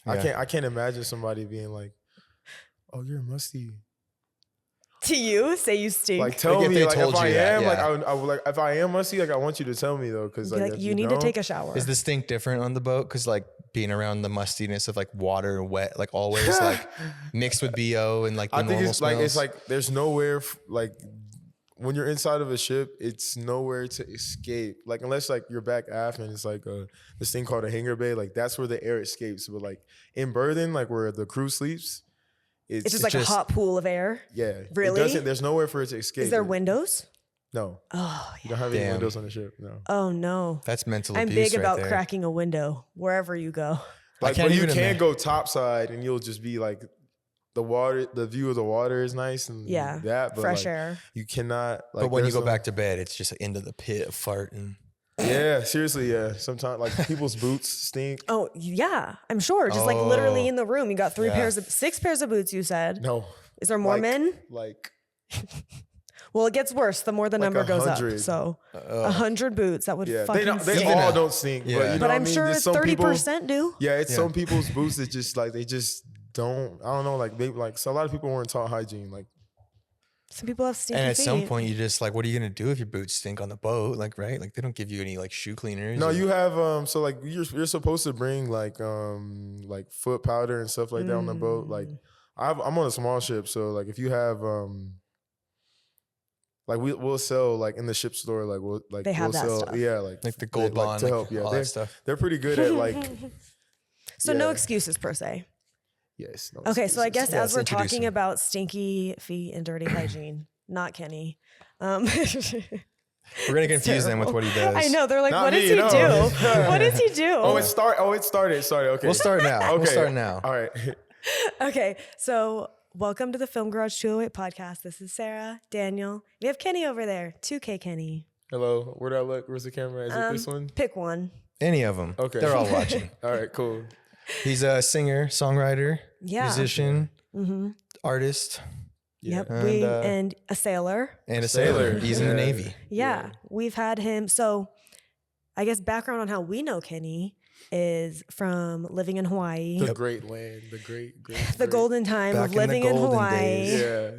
I can't imagine somebody being like, "Oh, you're musty." To you, say you stink. Like tell Like, me, if like they told if I you that, am, yeah. like I would like if I am musty, like I want you to tell me though, because Be like, like if you need to take a shower. Is the stink different on the boat? Because like being around the mustiness of like water and wet, like always like mixed with BO and like the I think normal it's smells. like there's nowhere like when you're inside of a ship, it's nowhere to escape. Like unless like you're back aft and it's like this thing called a hangar bay. Like that's where the air escapes. But like in berthing, like where the crew sleeps, it's just like a hot pool of air. Yeah, Really? There's nowhere for it to escape. Is there windows? No. Oh, You don't have any windows on the ship. No. Oh no. That's mental I'm abuse. big about right there. cracking a window wherever you go. Like can't but you even can imagine. go topside and you'll just be like the view of the water is nice and that, but fresh like, air. you cannot. Like, But when you there's go back to bed, it's just into the pit of fart and. Yeah, seriously, yeah. Sometimes like people's boots stink. Oh yeah, I'm sure. Just like literally in the room, you got 6 pairs of boots. You said. No. Is there more men? Like. Well, it gets worse the more the number goes 100. up. So 100 boots that would fucking they stink. all don't stink, Yeah. but you know But what I I'm mean? sure There's some 30% do. Yeah, it's some people's boots that just like they just don't. I don't know, like maybe like so a lot of people weren't taught hygiene. Like Some people have stinky And at feet. some point, you just like, what are you gonna do if your boots stink on the boat? Like, right? Like they don't give you any like shoe cleaners. no, or- you have so like you're supposed to bring like foot powder and stuff like that on the boat. Like I'm on a small ship, so like if you have like we'll sell like in the ship store like They have we'll that sell stuff. like the Gold like, Bond, to like, help. Yeah, all they're, that stuff. they're pretty good at like So no yeah. excuses per se. yes. No Okay, so I excuses. guess Yeah, as we're let's introduce talking him. about stinky feet and dirty hygiene, not Kenny. We're gonna confuse them with what he does. I know. They're like, Not what does me, he no. do? What does he do? Oh, it started. Sorry. Okay. We'll start now. Okay. We'll start now. All right. Okay, so welcome to the Film Garage 208 podcast. This is Sarah, Daniel. We have Kenny over there. 2K Kenny. Hello. Where do I look? Where's the camera? Is it this one? Pick one. Any of them. Okay. They're all watching. All right. Cool. He's a singer, songwriter, Yeah. musician, artist, Yeah. Yep. And, And a sailor. and a sailor. Sailor. He's in the Yeah. Navy. Yeah. We've had him. So I guess background on how we know Kenny is from living in Hawaii. The great land. The great. The golden time Back of in the living in golden Hawaii. days. Yeah.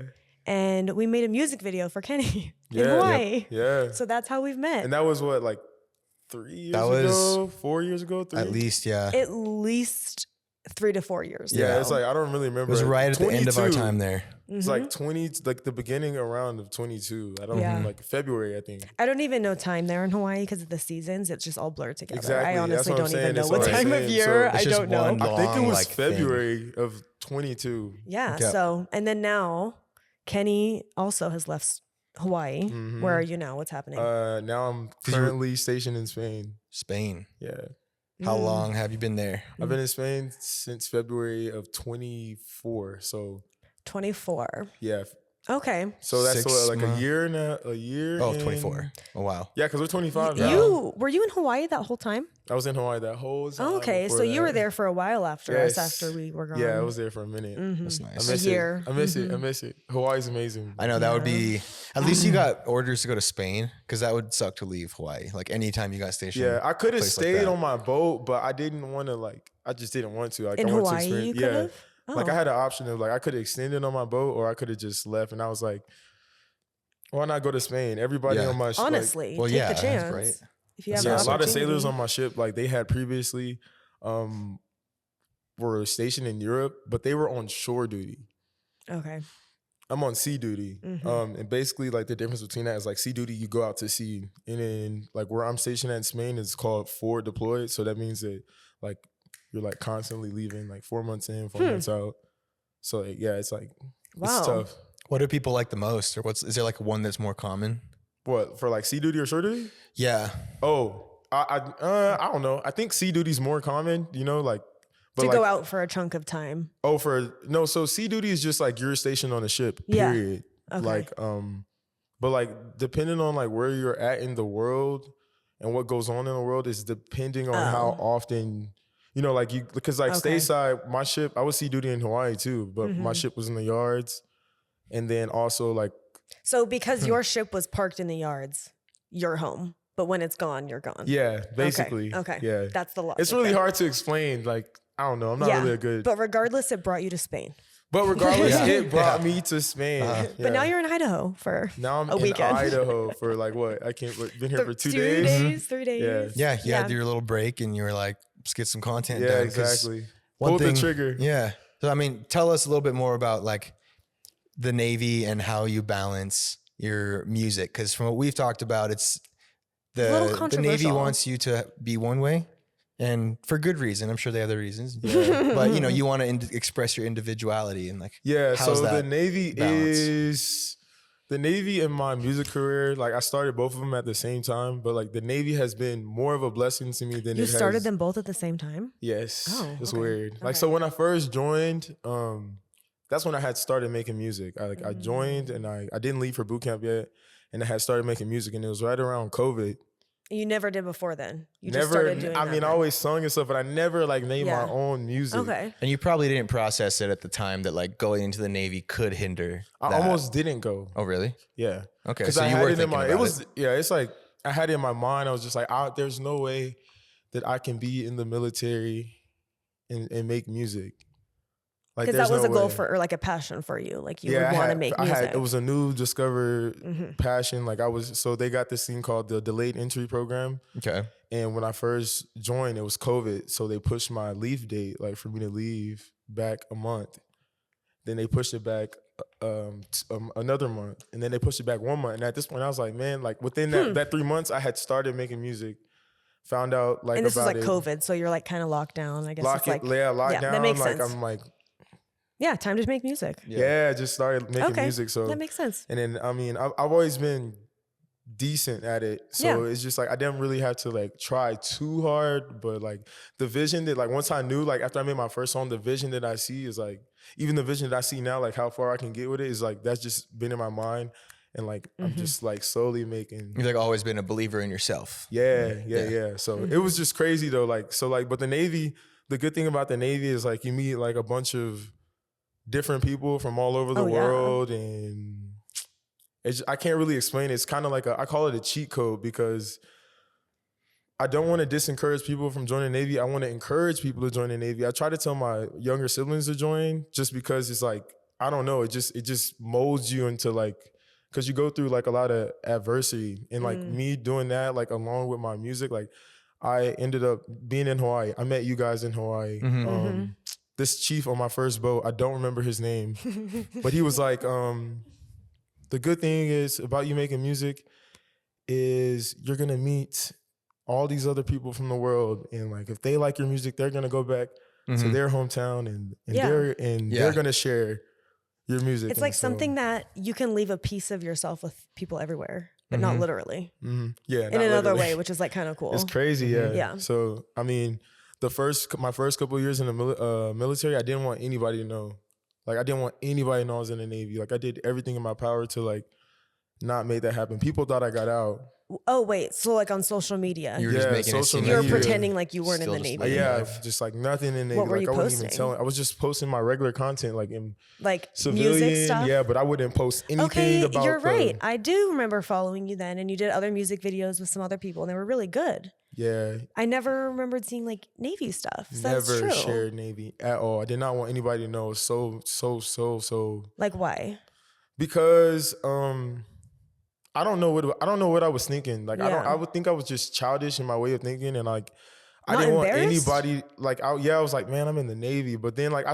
And we made a music video for Kenny in Yeah. Hawaii. Yeah. So that's how we've met. And that was what, like 3 years That was- ago? 4 years ago? 3? At least, yeah. At least 3 to 4 years Yeah. ago. It's like I don't really It remember. was right at the end of our 22. time there. It's like 20, like the beginning around of 22. I don't Yeah. like February, I think. I don't even know time there in Hawaii because of the seasons. It's just all blurred together. Exactly. I That's honestly what I'm don't even saying. know That's what what I'm time of saying. year. So I it's just don't know. one I think it long, was like, thing. February of 22. Yeah. Yeah. So, and then now Kenny also has left Hawaii. Mhm. Where are you now? What's happening? Now I'm currently stationed in Spain. Spain. Yeah. How long have you been there? I've been in Spain since February of 24. So 24. yeah. Okay. So that's 6 what, like months. a year. Oh, and- 24. Oh, wow. Yeah, because we're 25 now. Were you in Hawaii that whole time? I was in Hawaii that whole time. Oh, okay. before So you that. were there for a while after us, Yes. after we were gone. Yeah, I was there for a minute. That's I nice. miss A year. it. I miss it. I miss it. Hawaii's amazing. I know that would be, at least you got orders to go to Spain because that would suck to leave Hawaii. Like anytime you got stationed. Yeah, I could have place like stayed that. on my boat, but I didn't want to I just didn't want to. Like In I wanted Hawaii, to experience, you could've? Oh. Like I had an option of like I could have extended on my boat or I could have just left, and I was like, why not go to Spain? Everybody Yeah. on my ship, Honestly, well, take yeah, the chance. right. If you have yeah, an a lot of sailors opportunity. on my ship, like they had previously were stationed in Europe, but they were on shore duty. Okay. I'm on sea duty. And basically like the difference between that is like sea duty, you go out to sea. And then like where I'm stationed at in Spain is called forward deployed. So that means that like you're like constantly leaving like 4 months in, 4 months out. So yeah, it's like, Wow. it's tough. What do people like the most? Or is there like one that's more common? What, for like sea duty or shore duty? Yeah. Oh, I don't know. I think sea duty's more common, you know, like, but To like, go out for a chunk of time. so sea duty is just like you're stationed on a ship, Yeah. period. Okay. Like, but like depending on like where you're at in the world and what goes on in the world is depending on how often, you know, like because like Okay. stateside, my ship, I was sea duty in Hawaii too, but my ship was in the yards. And then also like, So because your ship was parked in the yards, you're home. But when it's gone, you're gone. yeah, basically. Okay. Yeah. That's the logic. It's really there. hard to explain. Like, I don't know. I'm not really a good. But regardless, it brought you to Spain. But regardless, it brought me to Spain. But now you're in Idaho for now I'm a in weekend. Idaho for like what? I can't. Been here for 2 days. 3 days. Yeah, you had your little break and you were like, let's get some content Yeah, done. exactly. Pull the trigger. Yeah. So I mean, tell us a little bit more about like the Navy and how you balance your music, because from what we've talked about, it's little the Navy controversial. wants you to be one way, and for good reason. I'm sure they have their reasons, but you know, you want to express your individuality and like how's So that the Navy balance? the Navy and my music career. Like I started both of them at the same time, but like the Navy has been more of a blessing to me than You it has. started them both at the same time? Yes. Oh, it's okay. weird. Like Okay. so when I first joined, that's when I had started making music. I joined and I didn't leave for boot camp yet, and I had started making music, and it was right around COVID. You never did before then? You Never. just started doing I that mean, I then? always sung and stuff, but I never like made Yeah. my own music. Okay. And you probably didn't process it at the time that like going into the Navy could hinder. I that. almost didn't go. Oh, really? Yeah. Okay. Because So I you had were it in thinking my. about It was It's like I had it in my mind. I was just like, there's no way that I can be in the military and make music. Like Because that there's was no a goal way. or like a passion for you. Like you Yeah, would want to make music. it was a new discovered Mhm. passion. Like so they got this thing called the delayed entry program. Okay. And when I first joined, it was COVID. So they pushed my leave date, like for me to leave, back a month. Then they pushed it back another month. And then they pushed it back 1 month. And at this point, I was like, man, like within that 3 months, I had started making music. Found out like and this was about like COVID, so you're like kind of locked down. I guess it's like lockdown. that makes like sense. I'm like, Yeah, time to make music. I just started making music. So that makes sense. And then I mean, I've always been decent at it. So it's just like I didn't really have to like try too hard. But like the vision that like once I knew, like after I made my first song, the vision that I see is like even the vision that I see now, like how far I can get with it is like that's just been in my mind. And like I'm just like slowly making. You've like always been a believer in yourself. Yeah. So it was just crazy though. Like so like, but the Navy, the good thing about the Navy is like you meet like a bunch of different people from all over the world, and I can't really explain it. It's kind of like I call it a cheat code because I don't want to disencourage people from joining the Navy. I want to encourage people to join the Navy. I try to tell my younger siblings to join just because it's like, I don't know, it just molds you into like, because you go through like a lot of adversity, and like me doing that, like along with my music, like I ended up being in Hawaii. I met you guys in Hawaii. This chief on my first boat, I don't remember his name, but he was like, the good thing is about you making music is you're gonna meet all these other people from the world, and like if they like your music, they're gonna go back to their hometown and they're gonna share your music. It's like something that you can leave a piece of yourself with people everywhere, but not literally. Yeah, in another way, which is like kind of cool. It's crazy, yeah. Yeah. So I mean, my first couple of years in the military, I didn't want anybody to know. Like I didn't want anybody to know I was in the Navy. Like I did everything in my power to like not make that happen. People thought I got out. Oh wait, so like on social media, You were just making it seem you were like pretending like you weren't in still the just Navy. living Yeah, life. just like nothing in the Navy. What were like you I wasn't even posting? telling. I was just posting my regular content, like in Like civilian. music stuff. Yeah, but I wouldn't post anything Okay, about. you're right. I do remember following you then, and you did other music videos with some other people, and they were really good. Yeah, I never remembered seeing like Navy stuff. So that's never true. shared Navy at all. I did not want anybody to know. So Like why? because I don't know what I was thinking. Like I would think I was just childish in my way of thinking, and like I Not didn't want embarrassed? anybody like I was like, man, I'm in the Navy. But then like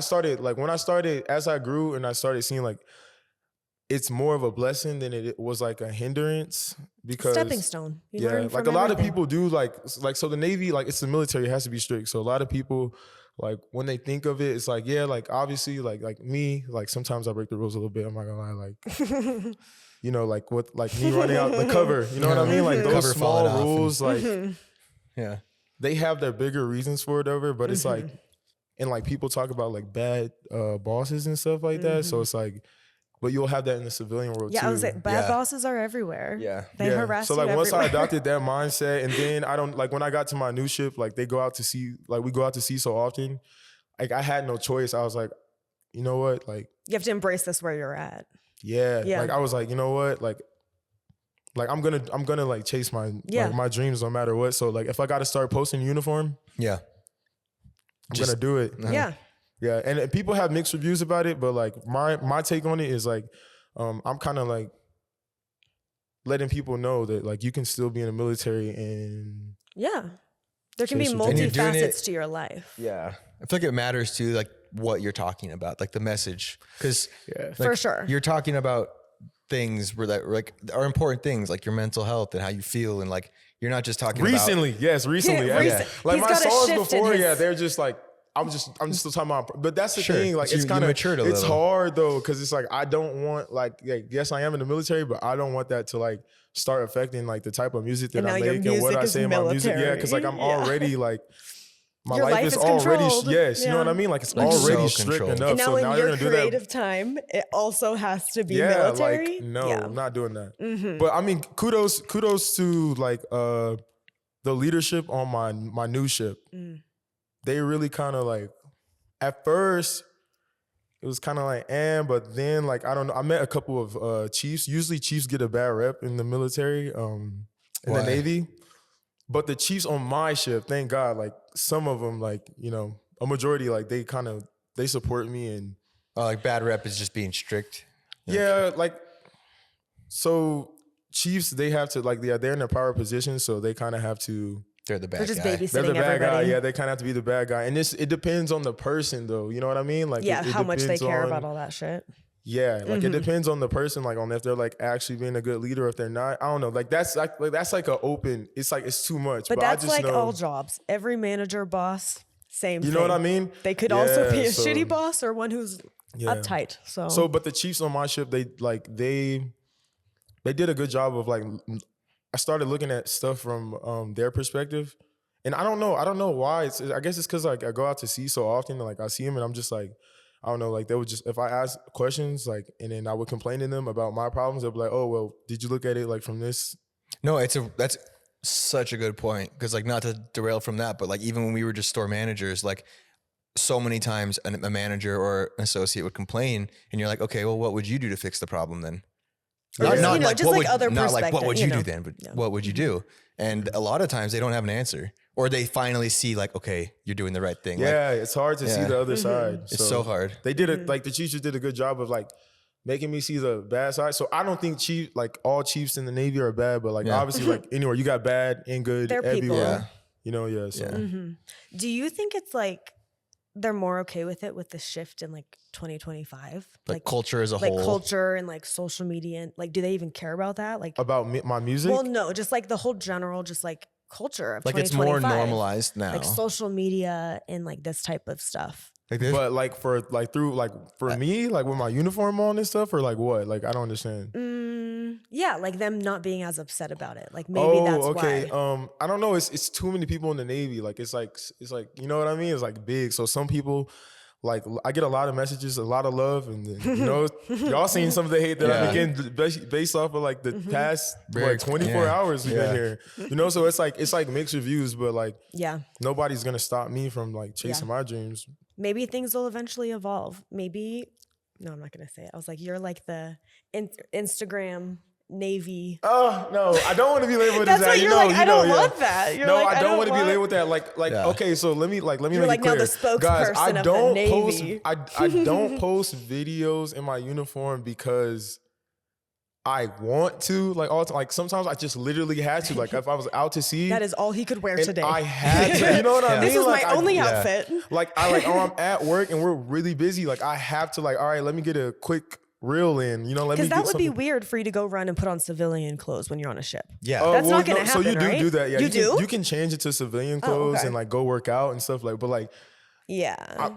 when I started as I grew and I started seeing like it's more of a blessing than it was like a hindrance, because Stepping stone. You learn like from a lot of everything. people do like so the Navy, like it's the military, it has to be strict. So a lot of people, like when they think of it, it's like, yeah, like obviously like me, like sometimes I break the rules a little bit, I'm not gonna lie, like you know, like what, like me running out the cover, you know what I mean? Like those Cover falling small off rules, like Yeah. they have their bigger reasons for it over, but it's like, and like people talk about like bad bosses and stuff like that. So it's like, but you'll have that in the civilian world too. Yeah, I was like, bad Yeah. bosses are everywhere. Yeah. They harass So you like once I everywhere. adopted that mindset, and then I don't like when I got to my new ship, like they go out to sea, like we go out to sea so often, like I had no choice. I was like, you know what, like You have to embrace this where you're at. yeah. Yeah. Like I was like, you know what, like I'm gonna like chase my like, my dreams no matter what. So like if I got to start posting uniform, Yeah. I'm gonna do it. Yeah. Yeah, and people have mixed reviews about it, but like my take on it is like, I'm kind of like letting people know that like you can still be in the military and there can be Chase your dream. multifacets to your life. Yeah. I feel like it matters too, like what you're talking about, like the message. Cause For sure. You're talking about things where that like are important things, like your mental health and how you feel. And like, you're not just talking recently. about. Yes, recently. Yeah, Yeah. Like he's my got a songs shift in before, his- they're just like, I'm just still talking about, but that's the Sure. thing. Like So it's you kind of, matured a it's little. hard though. Cause it's like, I don't want like, yes, I am in the military, but I don't want that to like start affecting like the type of music that And I now your make and what music I is say in my music. Yeah. Cause like I'm military. already like, my Your life life is is already, controlled. you know what I mean? Like it's Like, already so strict controlled. enough. And now So in now you're your gonna do that. creative time, it also has to be Yeah, military. like no, Yeah. I'm not doing that. Mm-hmm. But I mean, kudos to like the leadership on my new ship. Mm. They really kind of like, at first it was kind of like, but then like I don't know. I met a couple of chiefs. Usually chiefs get a bad rep in the military, in Why? the Navy. But the chiefs on my ship, thank God, like some of them, like you know, a majority, like they support me and. Like bad rep is just being strict. Yeah, like so chiefs, they have to like they're in a power position, so they kind of have to. They're the bad They're just guy. babysitting They're the bad everybody. guy. Yeah, they kind of have to be the bad guy, and it depends on the person, though. You know what I mean? Like Yeah, it how much they depends care on- about all that shit. Yeah, like it depends on the person, like on if they're like actually being a good leader, or if they're not. I don't know. Like that's like an open. It's like it's too much. But I that's just like know, all jobs. Every manager, boss, same thing. You know what I mean? They could also be Yeah, a so- shitty boss or one who's Yeah. uptight. So, but the chiefs on my ship, they did a good job of like. I started looking at stuff from their perspective, and I don't know why. I guess it's because like I go out to sea so often, and like I see them, and I'm just like, I don't know, like they would just if I ask questions, like, and then I would complain to them about my problems, they'll be like, oh well, did you look at it like from this? No, that's such a good point. Because like not to derail from that, but like even when we were just store managers, like so many times a manager or an associate would complain, and you're like, okay, well, what would you do to fix the problem then? Or just, you know, just like other not like what perspective, would you you know. do then, but what would you do? And a lot of times they don't have an answer, or they finally see like, okay, you're doing the right thing. Like, Yeah, it's hard to see Yeah. the other side. it's so hard. They did it like the Chiefs did a good job of like making me see the bad side. So I don't think all chiefs in the Navy are bad, but like Yeah. obviously like anywhere you got bad and good They're people. everywhere. Yeah. You know, yeah. So Mm-hmm. Do you think it's like they're more okay with it with the shift in like 2025? Like culture as a like whole. culture and like social media. And, like, do they even care about that? Like, about my music. well, no, just like the whole general, just like culture of Like it's more 2025. normalized now. Like social media and like this type of stuff. Like this. But like for me, like with my uniform on and stuff, or like what? Like I don't understand. Yeah, like them not being as upset about it. Like maybe that's okay. why. I don't know. It's too many people in the Navy. Like it's like you know what I mean? It's like big. So some people, like I get a lot of messages, a lot of love, and then, you know, y'all seen some of the hate that I've been getting based off of like the past 24 hours we've been here. You know, so it's like mixed reviews, but like Yeah. nobody's gonna stop me from like chasing my dreams. Maybe things will eventually evolve. Maybe, no, I'm not going to say it. I was like, you're like the Instagram Navy. Oh no, I don't want to be labeled That's as that. what You you're know, like, you I know, don't yeah. want that. You're No, like, I don't want to be want- labeled that. Like Yeah. okay, so let me make like it now clear. the spokesperson Guys, I of the don't Navy. post. I don't post videos in my uniform because I want to. Like all like sometimes I just literally had to. Like if I was out to sea, That is all he could wear and today. I had to. You know what I mean? This was Like, my only I, outfit. Like I'm at work and we're really busy. Like I have to like, all right, let me get a quick reel in. You know, let me Because get that would be something. weird for you to go run and put on civilian clothes when you're on a ship. yeah. That's not gonna So you happen, do right? do that, yeah. You do? You can change it to civilian clothes okay. and like go work out and stuff like. But like, Yeah.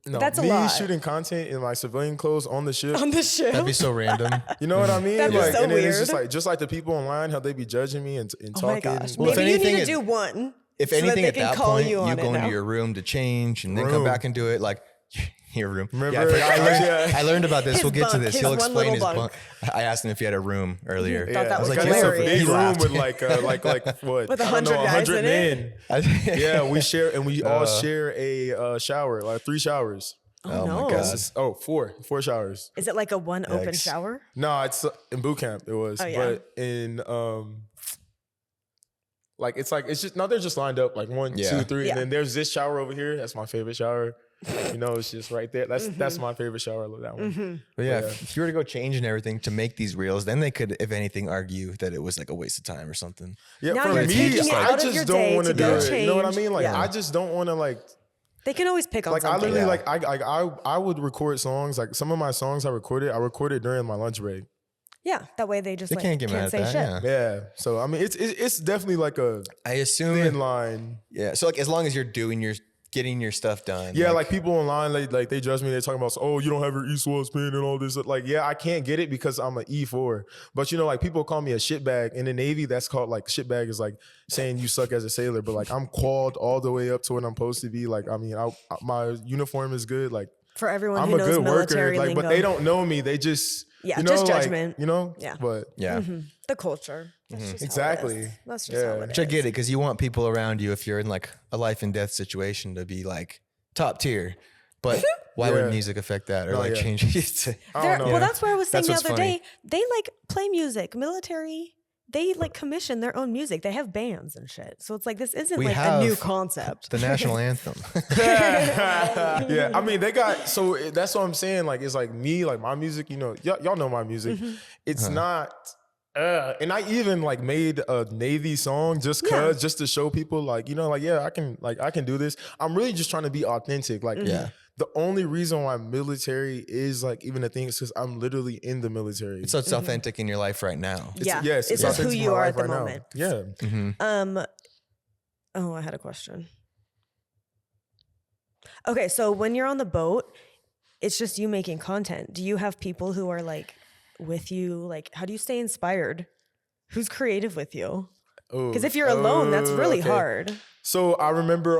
no, That's a me lot. shooting content in my civilian clothes on the ship. on the ship. That'd be so random. You know what I mean? That'd be like, so and then it's weird. just like the people online, how they be judging me and Oh my talking. gosh. Well, if Maybe you anything, need to it- do one. If so that anything, they at can that call point, you you on go it into now. your room to change and then come Room. back and do it. Like your room. Remember? Yeah, I learned about this. His We'll get to bunk, this. his He'll one explain little his bunk. bunk. I asked him if he had a room earlier. Thought that I was like, hilarious. it's a big He room laughed. with like what? With I don't know, 100 guys 100 in it? men. Yeah, we share and we all share a shower, like 3 showers. Oh, Oh no. my God. Four showers. Is it like a one open Yikes. shower? No, it's in boot camp. It was, Oh, yeah. but in like it's just no, they're just lined up like 1, 2, 3, Yeah. and then there's this shower over here. That's my favorite shower. You know, it's just right there. That's my favorite shower. I love that one. But yeah, if you were to go change and everything to make these reels, then they could, if anything, argue that it was like a waste of time or something. Yeah, Now for you're me, taking it I out of your just day don't want to to do go it. You know what I change. mean? Like Yeah. I just don't want to like. They can always pick on Like I something. literally I would record songs. Like some of my songs I recorded during my lunch break. Yeah, that way they just They like can't get mad at say that. shit. Yeah. Yeah. So I mean, it's definitely like a I assume. thin line. Yeah. So like as long as you're getting your stuff done. Yeah, like people online, they judge me. They're talking about, oh, you don't have your east-west pin and all this. Like, yeah, I can't get it because I'm an E4. But you know, like people call me a shitbag in the Navy. That's called like shitbag is like saying you suck as a sailor. But like I'm qualled all the way up to what I'm supposed to be. Like, I mean, my uniform is good. Like For everyone I'm who a knows good worker. military Like, lingo. but they don't know me. They just Yeah, you know, just like, judgment. you know. Yeah. But yeah. The culture. That's just how it Exactly. is. That's just Yeah. how it Which I is. get it, because you want people around you, if you're in like a life and death situation, to be like top tier. But why would Yeah. music affect that or No, like yeah. change it? To, I don't know. Well, that's where I was saying That's the what's other funny. day. They like play music. Military, they like commission their own music. They have bands and shit. So it's like this isn't We like a have new concept. the national anthem. Yeah, I mean they got so that's what I'm saying. Like it's like me, like my music. You know, y'all know my music. It's not. And I even like made a Navy song just to show people like, you know, like, yeah, I can do this. I'm really just trying to be authentic. Like, Yeah. the only reason why military is like even a thing is because I'm literally in the military. So it's authentic in your life right now. Yeah. Yes, It's just who authentic in you my are life at the right now. moment. Yeah. Oh, I had a question. Okay, so when you're on the boat, it's just you making content. Do you have people who are like with you? Like, how do you stay inspired? Who's creative with you? Because if you're alone, that's really okay. hard. So I remember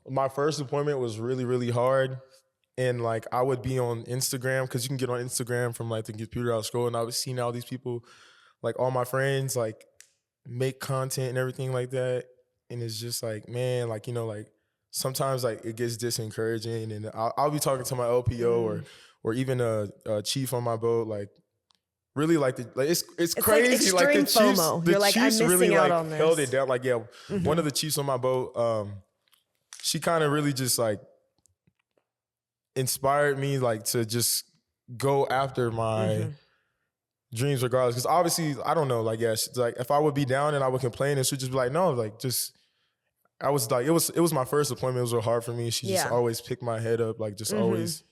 my first deployment was really, really hard. And like I would be on Instagram, because you can get on Instagram from like the computer I was scrolling. I was seeing all these people, like all my friends, like make content and everything like that. And it's just like, man, like, you know, like sometimes like it gets disencouraging. And I'll be talking to my LPO or even a chief on my boat, like really like it's crazy. Like the extreme Chiefs, FOMO. the You're like, I'm Chiefs really missing out like on this. held it down. Like, yeah, one of the Chiefs on my boat, she kind of really just like inspired me like to just go after my dreams regardless. Because obviously, I don't know, like, yeah, like if I would be down and I would complain and she'd just be like, no, like just, I was like, it was my first deployment. It was real hard for me. She just always picked my head up, like just always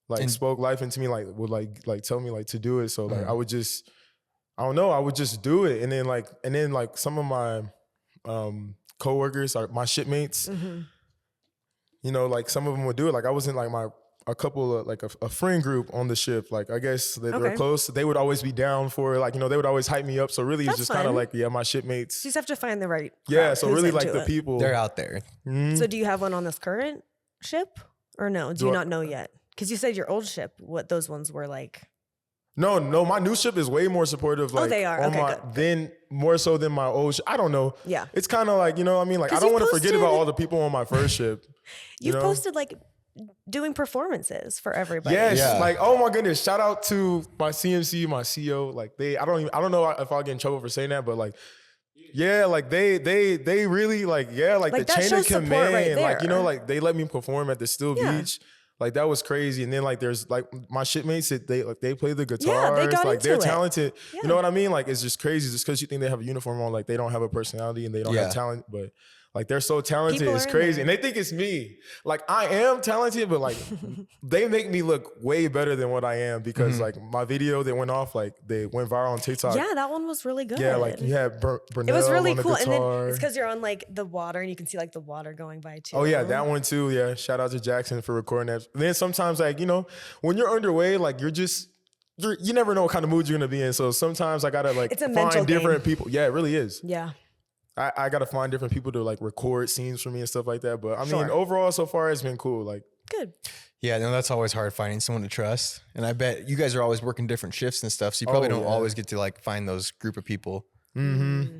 like spoke life into me, like would like tell me like to do it. So like I would just, I don't know, I would just do it. And then like some of my coworkers, my shipmates, you know, like some of them would do it. Like I was in like a couple of like a friend group on the ship. Like I guess they were close. They would always be down for it. Like, you know, they would always hype me up. So really it's just kind of like, yeah, my shipmates. You just have to find the right Yeah, crowd so who's really like into the it. people. They're out there. So do you have one on this current ship or no? Do you not know yet? Because you said your old ship, what those ones were like. No, my new ship is way more supportive. Like, they are. on Okay, good. Then more so than my old ship. I don't know. Yeah. It's kind of like, you know what I mean? Like, I 'Cause don't you want to forget about posted- all the people on my first ship. You've know? posted like doing performances for everybody. Yes, Yeah. like, oh my goodness! Shout out to my CMC, my CO. Like I don't know if I'll get in trouble for saying that, but like, yeah, like they really like, yeah, like the that chain of shows support command, right like, you know, there. like they let me perform at the Still Yeah. Beach. Like that was crazy. And then like there's like my shipmates that they play the guitars. got like they're into it. talented. Yeah. You know what I mean? Like it's just crazy. Just because you think they have a uniform on, like they don't have a personality and they don't Yeah. have talent, but like they're so talented. People It's are in crazy. there. And they think it's me. Like I am talented, but like they make me look way better than what I am because like my video that went off, like they went viral on TikTok. Yeah, that one was really good. Yeah, like you had Brunel it was really on the cool. And then guitar. it's because you're on like the water and you can see like the water going by too. Oh yeah, that one too. Yeah, shout out to Jackson for recording that. And then sometimes, like, you know, when you're underway, like you never know what kind of mood you're gonna be in. So sometimes I gotta like It's a mental find different game. people. Yeah, it really is. Yeah. I gotta find different people to like record scenes for me and stuff like that. But I mean, Sure. overall so far it's been cool. Like, Good. Yeah, no, that's always hard finding someone to trust. And I bet you guys are always working different shifts and stuff. So you probably don't yeah. always get to like find those group of people.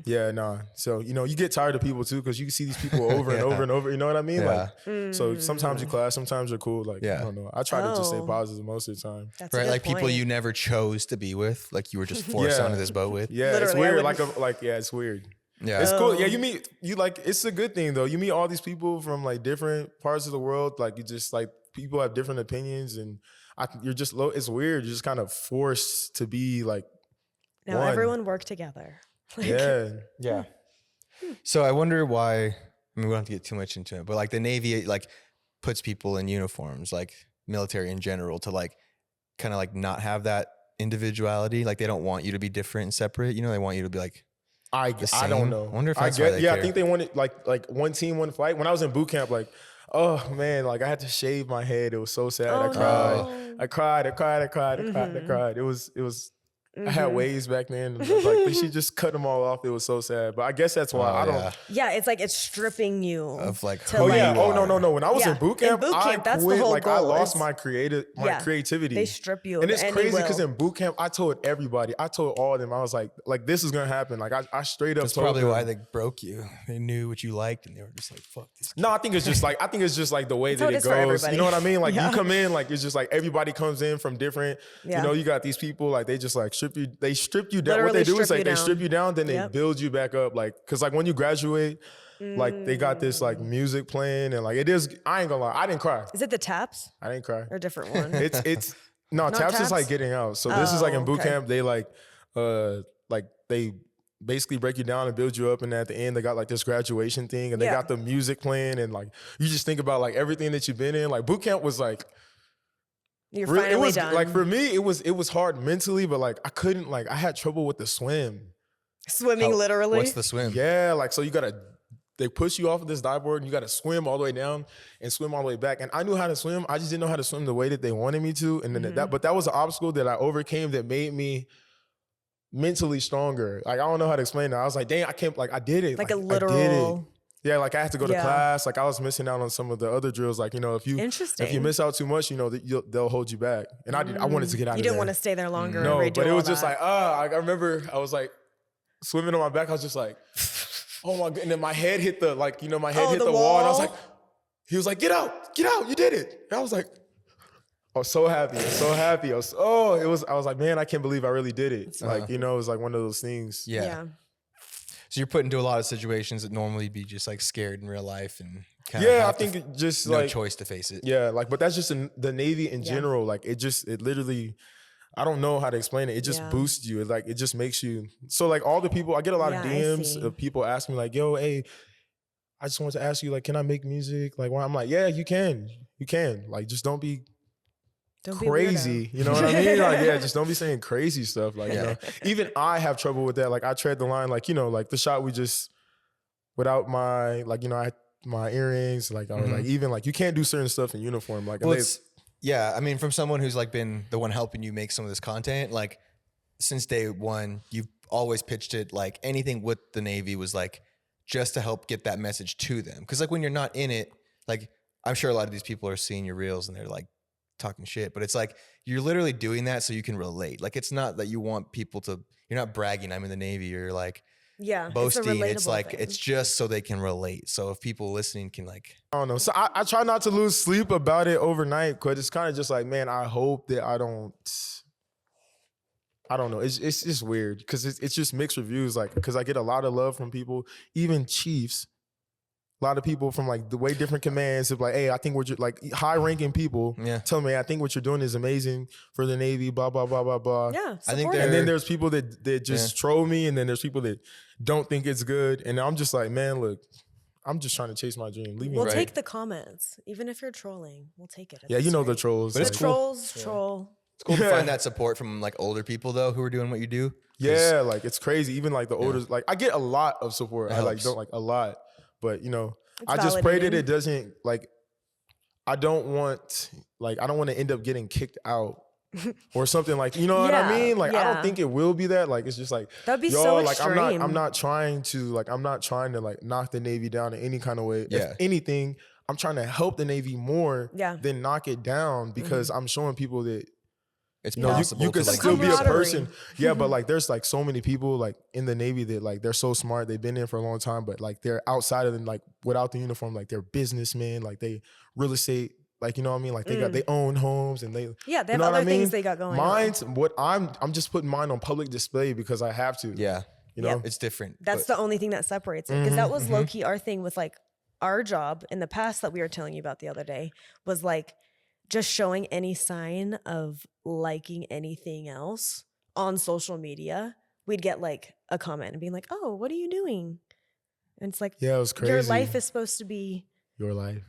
yeah, nah. So you know, you get tired of people too because you see these people over and over and over. You know what I mean? Yeah. Like, so sometimes you clash, sometimes you're cool. Like, Yeah. I don't know. I try to just stay Oh. positive most of the time. That's a Right? good Like people point. you never chose to be with, like you were just forced Yeah. onto this boat with. Yeah, it's Literally, I weird. wouldn't- Like, yeah, it's weird. Yeah. It's cool. Yeah, you like, it's a good thing though. You meet all these people from like different parts of the world. Like you just like, people have different opinions and you're just it's weird. You're just kind of forced to be like Now one. everyone work together. Yeah. So I wonder why, I mean, we don't have to get too much into it, but like the Navy, like puts people in uniforms, like military in general, to like kind of like not have that individuality. Like they don't want you to be different and separate. You know, they want you to be like, I don't know. I wonder if that's why they care. I think they wanted like one team, one fight. When I was in boot camp, like, oh man, like I had to shave my head. It was so sad. I cried. I cried. It was. I had waves back then. And like she just cut them all off. It was so sad. But I guess that's why I don't. Yeah, it's like it's stripping you of like. To like, no. When I was in boot camp, I that's quit. The whole like goal. I lost my creativity. They strip you, and it's crazy because in boot camp, I told everybody. I told all of them. I was like this is gonna happen. Like I straight up. That's probably them. why they broke you. They knew what you liked, and they were just like, "Fuck this." No, I think it's just like the way that it goes. You know what I mean? Like you come in, like it's just like everybody comes in from different. You know, you got these people like they just like strip you. They strip you down. Literally what they do is like they strip you down, then they build you back up. Like, cause like when you graduate, like they got this like music playing and like it is. I ain't gonna lie, I didn't cry. Is it the taps? I didn't cry. Or a different one? It's no taps is like getting out. So this is like in boot camp. They like they basically break you down and build you up, and at the end they got like this graduation thing, and they got the music playing, and like you just think about like everything that you've been in. Like boot camp was like. You're finally done. Like for me, it was hard mentally, but like I couldn't like I had trouble with the swim. Swimming literally. What's the swim? Yeah, like so they push you off of this dive board and you gotta swim all the way down and swim all the way back. And I knew how to swim. I just didn't know how to swim the way that they wanted me to. And then that was an obstacle that I overcame that made me mentally stronger. Like I don't know how to explain it. I was like, dang, I can't I did it. Like a literal. I did it. Yeah, like I had to go to class. Like I was missing out on some of the other drills. Like, you know, if you miss out too much, you know, they'll hold you back. And I wanted to get out of there. You didn't want to stay there longer. No, and but it was just like, I remember I was like swimming on my back. I was just like, oh my God. And then my head hit the, like, you know, my head hit the wall. And I was like, he was like, get out, you did it. And I was like, I was so happy. I was like, man, I can't believe I really did it. Like, you know, it was like one of those things. Yeah. So you're put into a lot of situations that normally be just like scared in real life and kind of I think it just no like choice to face it. Yeah, like but that's just the Navy in general. Like it literally, I don't know how to explain it. It just boosts you. It just makes you. So like all the people, I get a lot of DMs of people asking me like, yo, hey, I just wanted to ask you like, can I make music? Like, well, I'm like, yeah, you can. Like, just don't be crazy, you know what I mean? Like, yeah, just don't be saying crazy stuff. Like, you know, even I have trouble with that. Like, I tread the line. Like, you know, like the shot we just without my, like, you know, my earrings. Like, I was like, even like you can't do certain stuff in uniform. Like, yeah, I mean, from someone who's like been the one helping you make some of this content, like since day one, you've always pitched it like anything with the Navy was like just to help get that message to them. Because like when you're not in it, like I'm sure a lot of these people are seeing your reels and they're like talking shit, but it's like you're literally doing that so you can relate. Like it's not that you want people to, you're not bragging I'm in the Navy or like boasting. It's like thing. It's just so they can relate. So if people listening can like, I don't know. So I try not to lose sleep about it overnight because it's kind of just like, man, I hope that I don't know. It's just weird because it's just mixed reviews. Like because I get a lot of love from people, even chiefs. A lot of people from like the way different commands of like, hey, I think like high ranking people tell me, I think what you're doing is amazing for the Navy, blah, blah, blah, blah, blah. Yeah. I think and then there's people that just troll me. And then there's people that don't think it's good. And I'm just like, man, look, I'm just trying to chase my dream. Leave me We'll take the comments. Even if you're trolling, we'll take it. Yeah, you know the trolls. But it's cool. Troll. It's cool to find that support from like older people though who are doing what you do. Yeah, like it's crazy. Even like the older, like I get a lot of support. I like don't like a lot, but you know, I just pray that it doesn't like. I don't want to end up getting kicked out or something like, you know what I mean? Like I don't think it will be that. Like it's just like that'd be so like extreme. I'm not trying to like knock the Navy down in any kind of way. If anything, I'm trying to help the Navy more than knock it down because I'm showing people that it's possible. You could still be a person. Yeah, but like there's like so many people like in the Navy that like they're so smart. They've been in for a long time, but like they're outside of them, like without the uniform, like they're businessmen, like they real estate, like you know what I mean? Like they own homes and they they have you know other what I mean? things they got going on. What I'm just putting mine on public display because I have to. Yeah. you know? It's different. That's the only thing that separates it. Because that was low key our thing with like our job in the past that we were telling you about the other day was like just showing any sign of liking anything else on social media. We'd get like a comment and being like, oh, what are you doing? And it's like, yeah, it was crazy. Your life is supposed to be your life.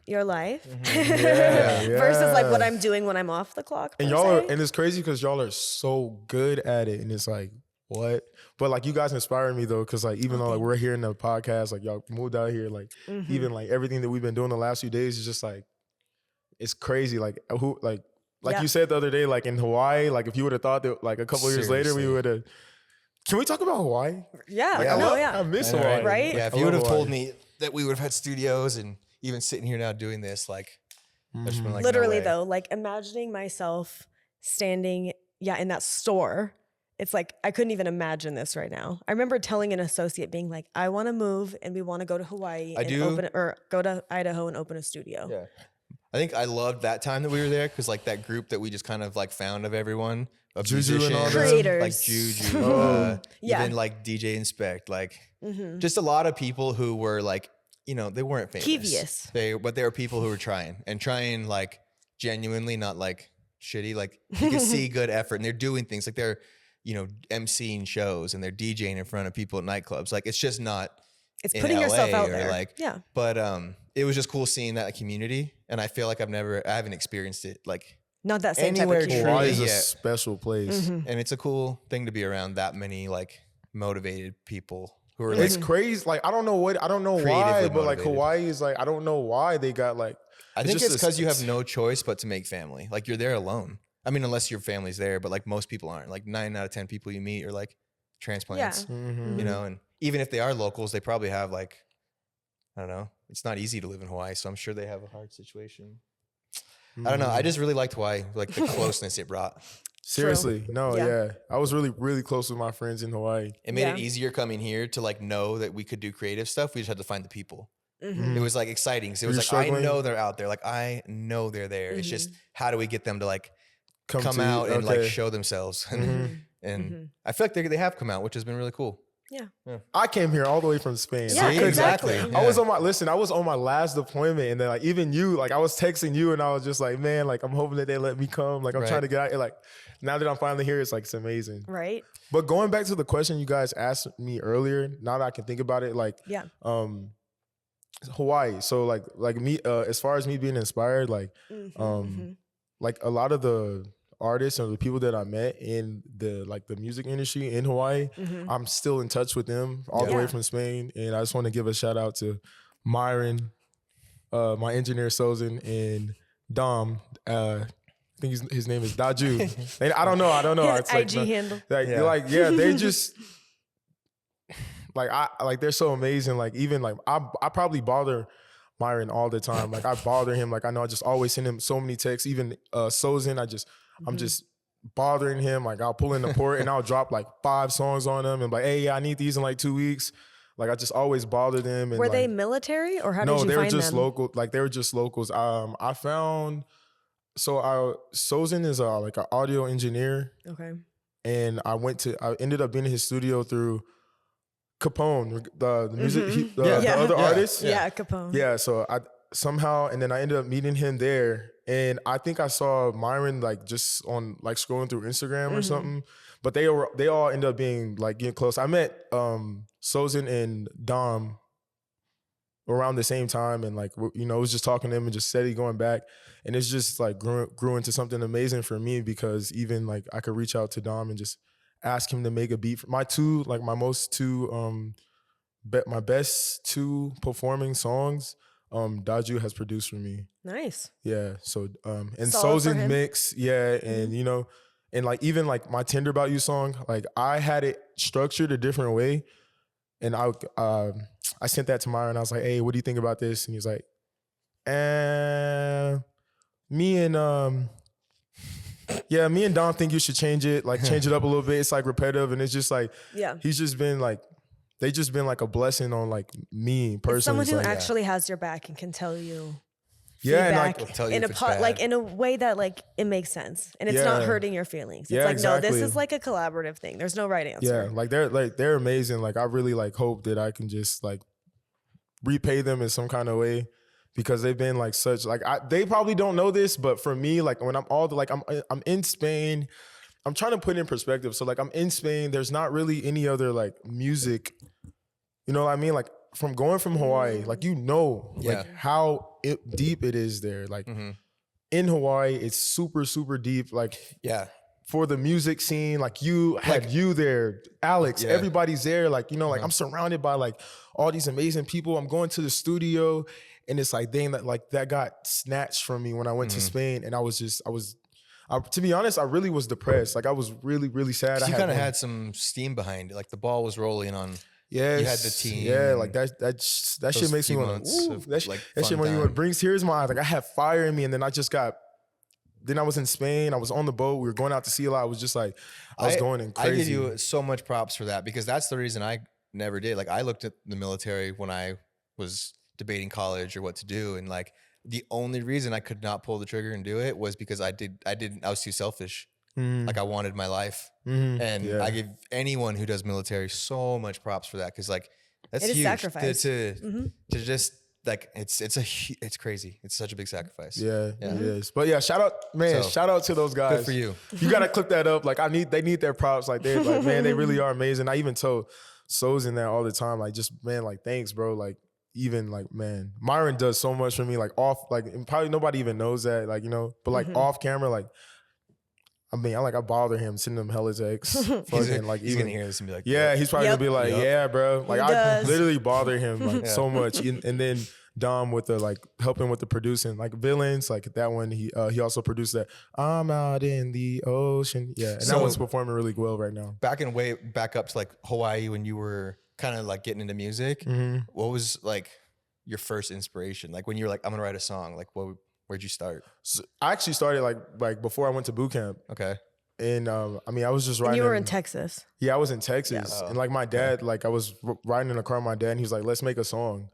Versus like what I'm doing when I'm off the clock. And y'all are, and it's crazy because y'all are so good at it. And it's like, what? But like you guys inspire me though, because like even though like we're here in the podcast, like y'all moved out here, like even like everything that we've been doing the last few days is just like, it's crazy. Like who, like you said the other day, like in Hawaii, like if you would have thought that like a couple years later we would have. Can we talk about Hawaii? Yeah, like, I miss Hawaii. Right? Yeah, if you would have told me that we would have had studios and even sitting here now doing this, like, I just been like, literally no way. though, like imagining myself standing, in that store. It's like, I couldn't even imagine this right now. I remember telling an associate being like, I want to move and we want to go to Hawaii or go to Idaho and open a studio. Yeah. I think I loved that time that we were there because like that group that we just kind of like found of everyone. Of Juju and all creators. Like Juju, even like DJ Inspect, like just a lot of people who were like, you know, they weren't famous. Devious. But they were people who were trying like genuinely, not like shitty. Like you can see good effort and they're doing things like they're, you know, emceeing shows and they're DJing in front of people at nightclubs. Like it's just not. It's putting yourself out there. Like, but it was just cool seeing that community. And I feel like I haven't experienced it like. Not that same anywhere type of community. Hawaii is a special place. And it's a cool thing to be around that many like motivated people who are It's like crazy. Like I don't know why, but like Hawaii is like I don't know why they got like. I think it's because you have no choice but to make family. Like you're there alone. I mean, unless your family's there, but like most people aren't. Like 9 out of 10 people you meet are like transplants. You know, and even if they are locals, they probably have like, I don't know. It's not easy to live in Hawaii, so I'm sure they have a hard situation. I don't know. I just really liked Hawaii, like the closeness it brought. Seriously. No, I was really, really close with my friends in Hawaii. It made it easier coming here to like know that we could do creative stuff. We just had to find the people. It was like exciting. So it was like, struggling? I know they're out there. Like I know they're there. It's just, how do we get them to like come out and like show themselves? And I feel like they have come out, which has been really cool. Yeah. I came here all the way from Spain. Yeah, exactly. I was on my last deployment and then like even you, like I was texting you and I was just like, man, like I'm hoping that they let me come. Like I'm trying to get out here. Like now that I'm finally here, it's like, it's amazing. Right. But going back to the question you guys asked me earlier, now that I can think about it, like, Hawaii. So like me, as far as me being inspired, like, like a lot of the artists or the people that I met in the music industry in Hawaii, I'm still in touch with them all the way from Spain. And I just want to give a shout out to Myron, my engineer Sozin, and Dom. I think his name is Daju. And I don't know. It's like IG handle. They just they're so amazing. Like even like I probably bother Myron all the time. Like I bother him. Like I know I just always send him so many texts. Even Sozin, I'm just bothering him. Like I'll pull in the port and I'll drop like 5 songs on him and like, hey, I need these in like 2 weeks. Like I just always bother them. And were they military or how did you find them? No, they were just local. Like they were just locals. I found Sozin is like an audio engineer. Okay. And I ended up being in his studio through Capone, the music, the other artist. Yeah, Capone. Yeah, so I somehow, and then I ended up meeting him there. And I think I saw Myron like just on like scrolling through Instagram or something. But they all ended up being like getting close. I met Sozin and Dom around the same time, and like was just talking to them and just steady going back. And it's just like grew into something amazing for me because even like I could reach out to Dom and just ask him to make a beat for my best 2 performing songs. Daju has produced for me. Nice. Yeah. So and Sozin mix, and and like even like my Tender About You song, like I had it structured a different way. And I sent that to Myron and I was like, hey, what do you think about this? And he was like, me and Dom think you should change it up a little bit. It's like repetitive and it's just like he's just been like they just been like a blessing on like me personally. Someone who actually has your back and can tell you Yeah, and feedback like, tell you in if a it's pot, like bad. in a way that like it makes sense and it's not Yeah. hurting your feelings. It's Yeah, like, no, this exactly. is like a collaborative thing. There's no right answer. Yeah, like they're amazing. Like I really like hope that I can just like repay them in some kind of way, because they've been like such like they probably don't know this, but for me, like when I'm in Spain, I'm trying to put it in perspective. So like I'm in Spain, there's not really any other like music, you know what I mean? Like from going from Hawaii, like like how deep it is there. Like in Hawaii, it's super, super deep. Like for the music scene, like you had you there, Alex, everybody's there. Like, you know, like I'm surrounded by like all these amazing people. I'm going to the studio and it's like, dang, that got snatched from me when I went to Spain. And to be honest, I really was depressed. Like I was really, really sad. You kind of had some steam behind it. Like the ball was rolling on. Yes, you had the team. Yeah, like that shit makes me want to. That shit makes me want to bring tears in my eyes. Like I had fire in me, and then I was in Spain. I was on the boat. We were going out to sea a lot. I was just like, I was going in crazy. I give you so much props for that, because that's the reason I never did. Like I looked at the military when I was debating college or what to do, and like the only reason I could not pull the trigger and do it was because I was too selfish. Like I wanted my life, and I give anyone who does military so much props for that, because like that's huge. Sacrifice. To just like it's crazy. It's such a big sacrifice. Yeah, it is. But yeah, shout out to those guys. Good for you. You gotta clip that up. Like they need their props. Like they're like, man, they really are amazing. I even told So's in there all the time. Like just man, like thanks, bro. Like even like man, Myron does so much for me. Like off, like and probably nobody even knows that. Like, you know, but like off camera, like. I mean, I bother him, sending him hella texts. Fucking like he's gonna hear this and be like, yeah, he's probably gonna be like, yeah, bro. Like I literally bother him like so much. And then Dom with the like helping with the producing, like Villains, like that one. He also produced that I'm out in the ocean. Yeah, and that one's performing really well right now. Back up to like Hawaii when you were kind of like getting into music. What was like your first inspiration? Like when you were like, I'm gonna write a song. Like where'd you start? So I actually started like before I went to boot camp. Okay. And I mean, I was just riding. And you were in Texas. Yeah, I was in Texas. And like my dad, like I was riding in a car with my dad, and he was like, let's make a song.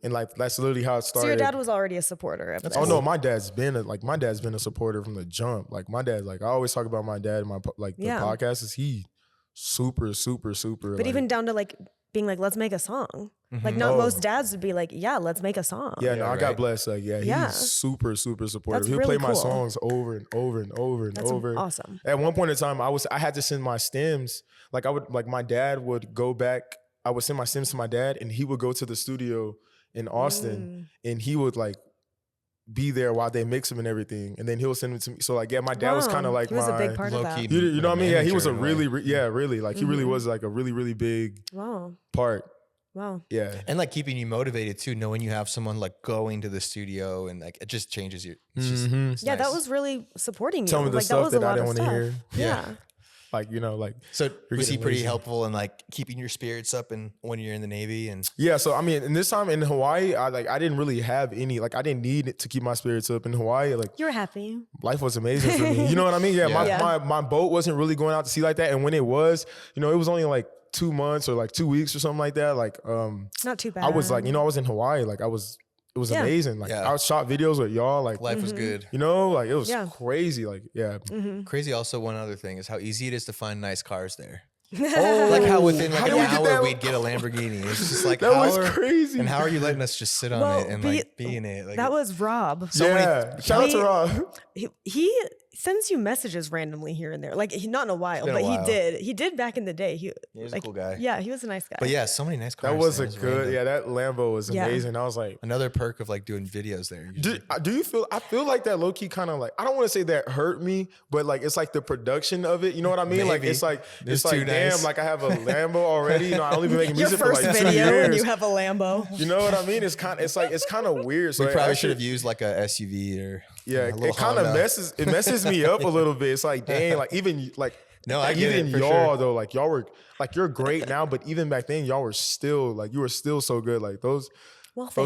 And like that's literally how it started. So your dad was already a supporter of this. Oh no, my dad's been a supporter from the jump. Like my dad, like I always talk about my dad in my the podcast. Is he super, super, super. But like, even down to like being like, let's make a song. Like not most dads would be like, yeah, let's make a song. Yeah, no, I got blessed. Like, he's super, super supportive. He'll play my songs over and over and over and over. Awesome. At one point in time, I had to send my stems. Like my dad would go back. I would send my stems to my dad, and he would go to the studio in Austin, and he would like be there while they mix them and everything, and then he'll send it to me. So like, yeah, my dad was kind of like he was a big part of that. You know what I mean? Yeah, he was a really like he really was like a really, really big part. Wow. Yeah. And like keeping you motivated too, knowing you have someone like going to the studio and like it just changes you. It's just, it's yeah, nice. that was really supporting you. Tell me the like, stuff that I didn't want to hear. Yeah. Like, you know, like. So was he pretty helpful in like keeping your spirits up and when you're in the Navy? And yeah, so I mean, in this time in Hawaii, I didn't really have any, like I didn't need it to keep my spirits up in Hawaii. Like you were happy. Life was amazing for me. You know what I mean? Yeah, my boat wasn't really going out to sea like that. And when it was, you know, it was only like 2 months or like 2 weeks or something like that. Like not too bad. I was like, you know, I was in Hawaii. Like it was amazing. Like I shot videos with y'all. Like life was good. You know, like it was crazy. Like crazy. Also, one other thing is how easy it is to find nice cars there. Like how within like an hour we'd get a Lamborghini. It's just like that was crazy. And how are you letting us just sit on it and like be in it? Like, that was Rob. Shout out to Rob. He sends you messages randomly here and there. Like not in a while, but he did. He did back in the day. He was a cool guy. Yeah, he was a nice guy. But yeah, so many nice cars. That was good. Yeah, that Lambo was amazing. I was like, another perk of like doing videos there. Do you feel? I feel like that low key kind of like, I don't want to say that hurt me, but like it's like the production of it. You know what I mean? Maybe. Like it's like damn, like I have a Lambo already. You know, I only been making music for like 2 years. Your first video and you have a Lambo. You know what I mean? It's kind of weird. So we probably should have used like a SUV or it kind of messes me up a little bit. It's like dang, like even like I get even it, for y'all sure. though, like y'all were like you're great now, but even back then y'all were still like you were still so good. Like those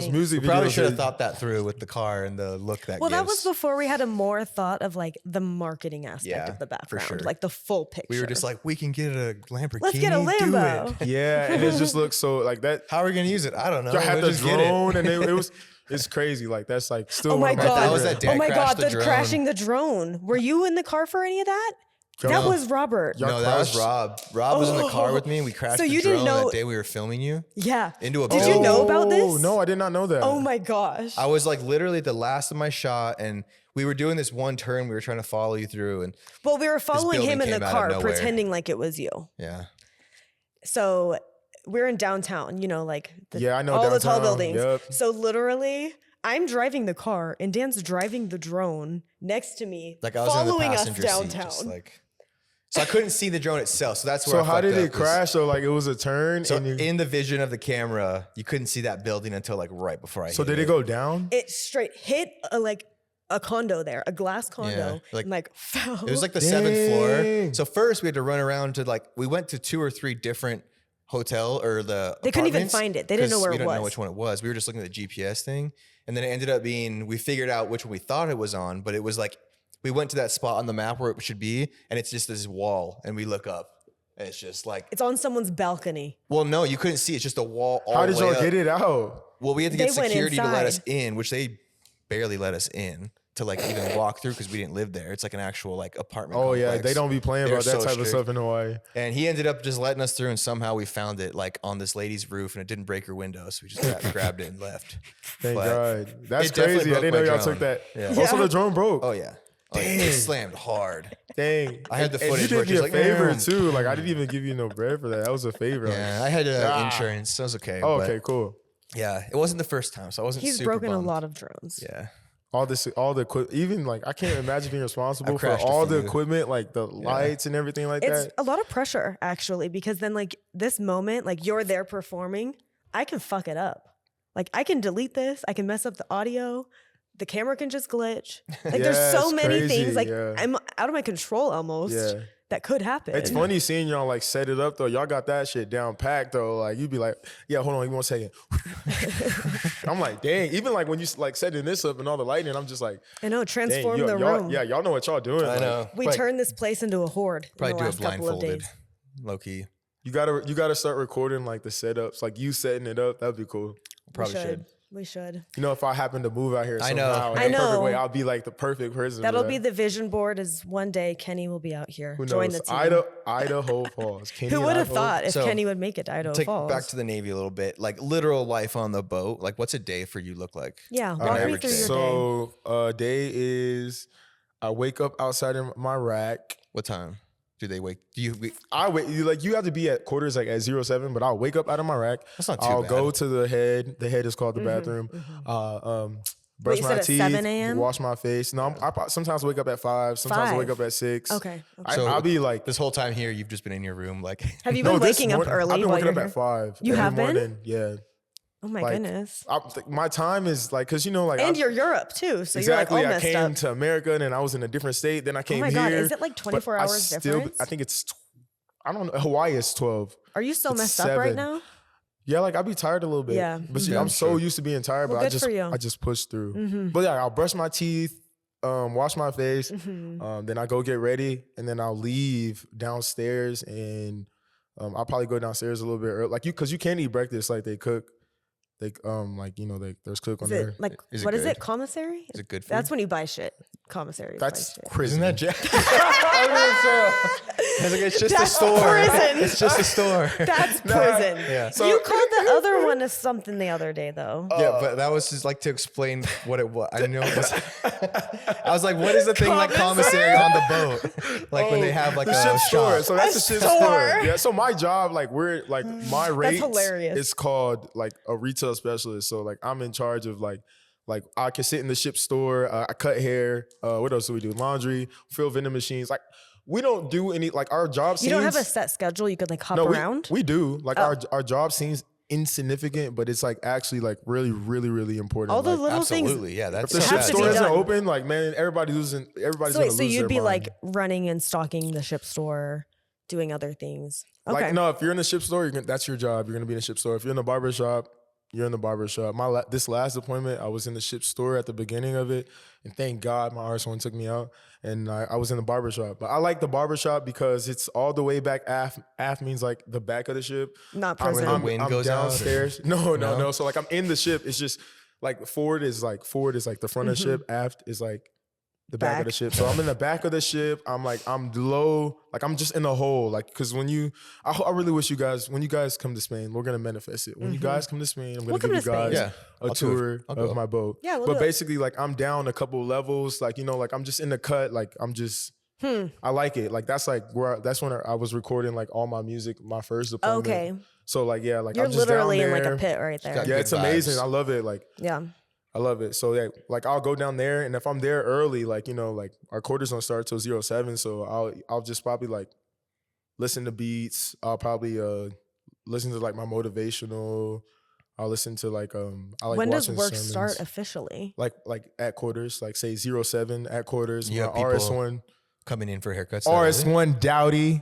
music videos. Probably should have thought that through with the car and the look that. That was before we had a more thought of like the marketing aspect of the background, for sure. like the full picture. We were just like, we can get a Lamborghini. Let's get a Lambo. Yeah, and it just looks so like that. How are we gonna use it? I don't know. I had the drone, and it was. It's crazy. Like that's like still. Oh my god! That was that dad oh my crashed god! the drone. Crashing the drone. Were you in the car for any of that? That was Robert. Y'all No, that was crashed? Rob. Rob was in the car with me, and we crashed So the you drone didn't know- that day we were filming you Yeah. into a Did you building. know about this? Oh, no, I did not know that. Oh my gosh. I was like literally at the last of my shot, and we were doing this one turn we were trying to follow you through, and Well, we were following building him in the came out of car, nowhere. pretending like it was you. yeah. So we're in downtown, you know, like Yeah, I know all the tall downtown. buildings. Yep. So literally, I'm driving the car and Dan's driving the drone next to me, Like I was in the following us passenger seat, downtown. just like. So I couldn't see the drone itself. So that's where. So I how fucked did it up, was- crash? So like it was a turn, So and you, in the vision of the camera, you couldn't see that building until like right before I. so hit did it go down? It straight hit a condo there, a glass condo, like- and like fell. It was like the 7th floor. Dang. So first we had to run around to like we went to 2 or 3 different hotel or the. They couldn't even apartments, find it. They didn't know 'cause where we it didn't know was. which one it was. We were just looking at the GPS thing, and then it ended up being we figured out which one we thought it was on, but it was like we went to that spot on the map where it should be, and it's just this wall, and we look up. And it's just like, It's on someone's balcony. well, no, you couldn't see. It's just a wall. All How did the way y'all up. get it out? Well, we had to get They went security to let us inside. in, which they barely let us in to like even walk through because we didn't live there. It's like an actual like apartment. Oh yeah, complex. they don't be playing They're about that so type of strict. stuff in Hawaii. And he ended up just letting us through, and somehow we found it like on this lady's roof, and it didn't break her window, so we just grabbed it and left. Thank But God. That's it definitely crazy. I broke didn't know my y'all drone. took that. Yeah. Also, the drone broke. Oh yeah, it slammed hard. Dang. I had the And footage you where did it's me a just like, favor "Man." too. Like I didn't even give you no bread for that. That was a favor. Yeah, I had insurance, so it was okay. Oh, but okay, cool. Yeah, it wasn't the first time, so I wasn't. He's super broken bummed. a lot of drones. Yeah. All the equipment, even like I can't imagine being responsible for crashed a all the few. equipment, like the lights and everything like It's that. a lot of pressure actually, because then like this moment, like you're there performing, I can fuck it up. Like I can delete this, I can mess up the audio, the camera can just glitch. Like there's Yeah, so it's many crazy, things like yeah. I'm out of my control almost Yeah. that could happen. It's funny seeing y'all like set it up though. Y'all got that shit down packed though. Like you'd be like, yeah, hold on, give me 1 second. I'm like, dang. Even like when you like setting this up and all the lighting, I'm just like, I know, dang, transform the y'all, room. yeah, y'all know what y'all doing. I like, know. We But turned this place into a horde probably in the do it last couple of blindfolded, days. low key. You gotta start recording like the setups, like you setting it up. That'd be cool. Probably should. We should. You know, if I happen to move out here I know. somehow in I a perfect know. way, I'll be like the perfect person. for That'll that. be the vision board. Is one day Kenny will be out here. Who Join knows? the team. Idaho Falls. Kenny Who and would have Idaho. thought if So, Kenny would make it to Idaho Take Falls? back to the Navy a little bit, like literal life on the boat. Like, what's a day for you look like? Yeah, an walk me average through day. your day. So day is I wake up outside in my rack. What time do they wake? Do you? I wait. You have to be at quarters like at 07, but I'll wake up out of my rack. That's not too I'll bad. go to the head. The head is called the bathroom. Brush you my said at teeth. 7 a.m.? Wash my face. No, I sometimes wake up at 5. Sometimes I wake 5? up at 6. Okay. So I'll be like, this whole time here, you've just been in your room, like. Have you no, been this waking up morning- early? I've been while waking up you're at here? 5. You every have been? morning. Yeah. Oh my Like, goodness. My time is like, cause you know, like And you're Europe too, so exactly. you're like all I messed came up. to America and then I was in a different state. Then I came my here. God, is it like but 24 I hours difference? I think it's. I don't know. Hawaii is 12. Are you so it's messed up right 7. now? Yeah, like I'd be tired a little bit. Yeah. But Yeah, I'm I'm so sure. used to being tired, Well, but good for you. I just push through. But yeah, I'll brush my teeth, wash my face, then I go get ready, and then I'll leave downstairs, and I'll probably go downstairs a little bit early, like because you can't eat breakfast like they cook. They like there's cook on Is there. it like Is it what is good? it? Commissary? Is it good food? That's when you buy shit. Commissary. That's buy shit. prison. Isn't that Jack? I was like, it's just a That's store. prison. It's just a store. That's prison. Yeah. You called the other one as something the other day though. Yeah, but that was just like to explain what it was. I know it was. I was like, what is the thing like commissary on the boat? Like when they have like the a ship store. shop. So that's the ship store. store. Yeah. So my job, like my rate hilarious. is called like a retail specialist. So like I'm in charge of like I can sit in the ship store. I cut hair. What else do we do? Laundry, fill vending machines. Like we don't do any like our job. You don't have a seems- set schedule. You could like hop no, around. We do. Like our job seems insignificant, but it's like actually like really, really, really important. All the Like, little things. Absolutely, yeah. if That's the have ship to store be isn't done. open, like man, everybody's So gonna wait, so lose you'd their be mind. like running and stocking the ship store, doing other things. Okay. Like no, if you're in the ship store, that's your job. You're gonna be in the ship store. If you're in the barber shop, you're in the barber shop. This last appointment, I was in the ship store at the beginning of it, and thank God my RS1 took me out, and I was in the barber shop. But I like the barber shop because it's all the way back. Aft means like the back of the ship. Not when prison. the wind goes out, or- downstairs. No. So like I'm in the ship. It's just like forward is like the front of the ship. Aft is like the back of the ship. So I'm in the back of the ship. I'm low, like I'm just in the hole. Like, cause I really wish you guys, when you guys come to Spain, we're gonna manifest it. When you guys come to Spain, I'm gonna give you guys a tour of my boat. Yeah, but basically, like I'm down a couple levels. Like, you know, like I'm just in the cut. Like I'm just. I like it. Like that's like that's when I was recording like all my music, my first deployment. Okay. So like yeah, like you're I'm just literally down in there. like a pit right there. Yeah, it's amazing. I love it. Like I love it. So yeah, like I'll go down there, and if I'm there early, like, you know, like our quarters don't start till 07, so I'll just probably like listen to beats. I'll probably listen to like my motivational. I'll listen to like I like when does watching work sermons. start officially? Like at quarters, like say 07 at quarters. You have RS1 coming in for haircuts. RS1 Dowdy.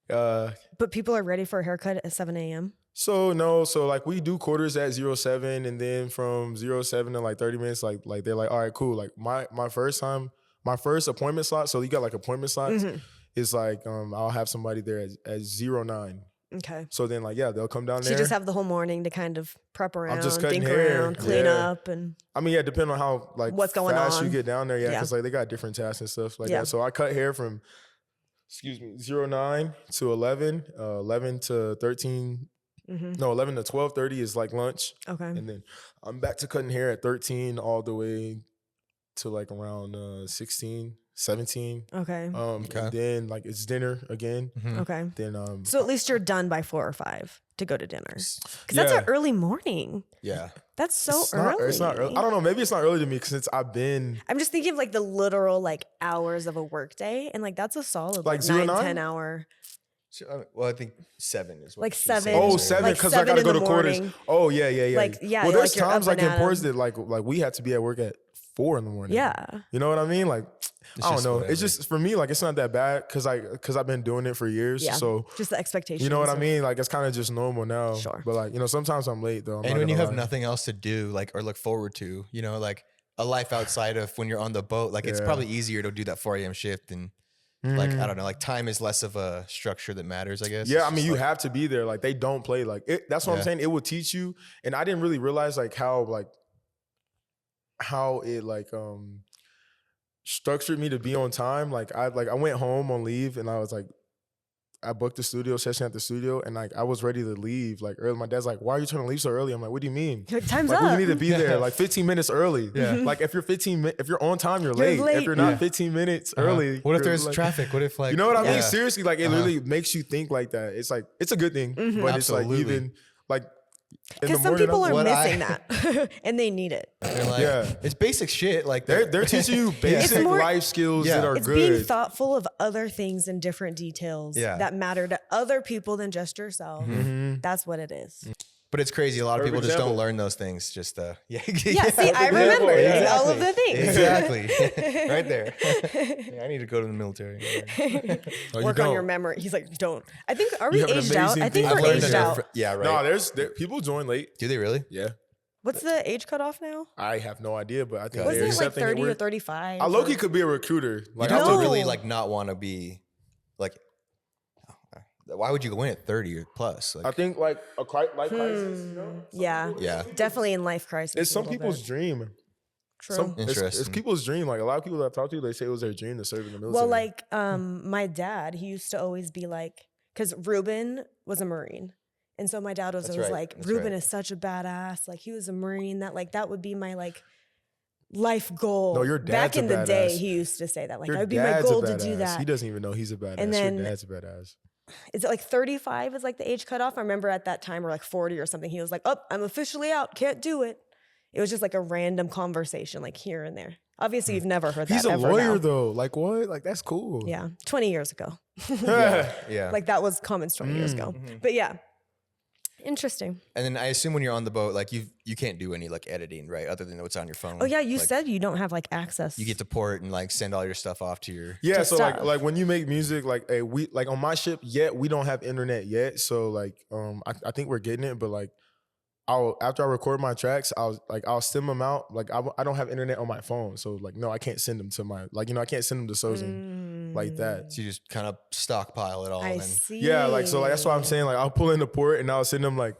But people are ready for a haircut at 7 a.m. So like we do quarters at 07, and then from 07 to like 30 minutes, like they're like, all right, cool. Like my first appointment slot. So you got like appointment slots. Is like I'll have somebody there at 09. Okay. So then like they'll come down So there. you just have the whole morning to kind of prep around, I'm just cutting think hair, around, clean up, and I mean depending on how like what's going fast on. you get down there, because like they got different tasks and stuff like that. So I cut hair from 09 to 11, 11 to 13. No, 11 to 12:30 is like lunch. Okay. And then I'm back to cutting hair at 13 all the way to like around 16, 17. Okay. And then like it's dinner again. Okay. Then so at least you're done by 4 or 5 to go to dinner. Because that's an early morning. Yeah. That's so early. It's not early. I don't know. Maybe it's not early to me since I've been. I'm just thinking of like the literal like hours of a work day, and like that's a solid like 9-10 hour. Well, I think 7 is what like 7. Oh, 7 because I gotta go to quarters. Oh yeah. Like Well, there's times like in ports that like we have to be at work at 4 in the morning. Yeah. You know what I mean? Like I don't know. Whatever. It's just for me like it's not that bad because I've been doing it for years. Yeah. So just the expectations. You know what I mean? Like it's kind of just normal now. Sure. But like, you know, sometimes I'm late though. And when you have nothing else to do, like, or look forward to, you know, like a life outside of when you're on the boat, like it's probably easier to do that 4 a.m. shift and like, I don't know, like time is less of a structure that matters, I guess. Yeah, I mean, you have to be there. Like they don't play. Like that's what I'm saying. It will teach you. And I didn't really realize like how it like structured me to be on time. Like I went home on leave and I was like, I booked a studio session at the studio and like I was ready to leave like early. My dad's like, why are you trying to leave so early? I'm like, what do you mean? Time's like, up. We need to be there like 15 minutes early. Yeah. Like if you're on time, you're late. If you're not 15 minutes early. What if there's like, traffic? What if like, you know what I mean? Seriously, like it literally makes you think like that. It's like, it's a good thing, but it's like even like, because some people are missing that and they need it. Like, it's basic shit. Like they're teaching you basic life skills that are good. It's being thoughtful of other things and different details that matter to other people than just yourself. That's what it is. But it's crazy. A lot of people just don't learn those things. Just yeah. See, I remember all of the things. Exactly. Right there. Yeah, I need to go to the military. Work on your memory. He's like, don't. I think are we aged out? I think we're aged out. Yeah, right. No, there's people join late. Do they really? Yeah. What's the age cutoff now? I have no idea, but I think wasn't it like 30 or 35? I low-key could be a recruiter. Like I would really like not want to be like. Why would you go in at 30 or plus? Like, I think like a life crisis. You know? Yeah. Definitely in life crisis. It's some people's dream. True. It's people's dream. Like a lot of people that I've talked to, they say it was their dream to serve in the military. Well, like my dad, he used to always be like, because Ruben was a Marine. And so my dad was always like, Ruben is such a badass. Like he was a Marine that would be my like life goal. No, your dad's back in the day, badass. he used to say that. Like Your that would be my goal to do that. He doesn't even know he's a badass. And then, your dad's a badass. Is it like 35 is like the age cutoff? I remember at that time, or like 40 or something, he was like, oh, I'm officially out. Can't do it. It was just like a random conversation, like here and there. Obviously, you've never heard that. He's a ever lawyer, now. though. Like, what? Like, that's cool. Yeah. 20 years ago. yeah. Like that was comments 20 years ago. But yeah. Interesting. And then I assume when you're on the boat, like you can't do any like editing, right? Other than what's on your phone. Oh yeah, you like, said you don't have like access. you get to port and like send all your stuff off to your So stuff. like when you make music, like we like on my ship we don't have internet yet. So like I think we're getting it, but like after I record my tracks, I'll send them out. Like I don't have internet on my phone, so like no, I can't send them to my I can't send them to Sozen like that. So you just kind of stockpile it all. I and see. Yeah, like so like that's why I'm saying like I'll pull in the port and I'll send them like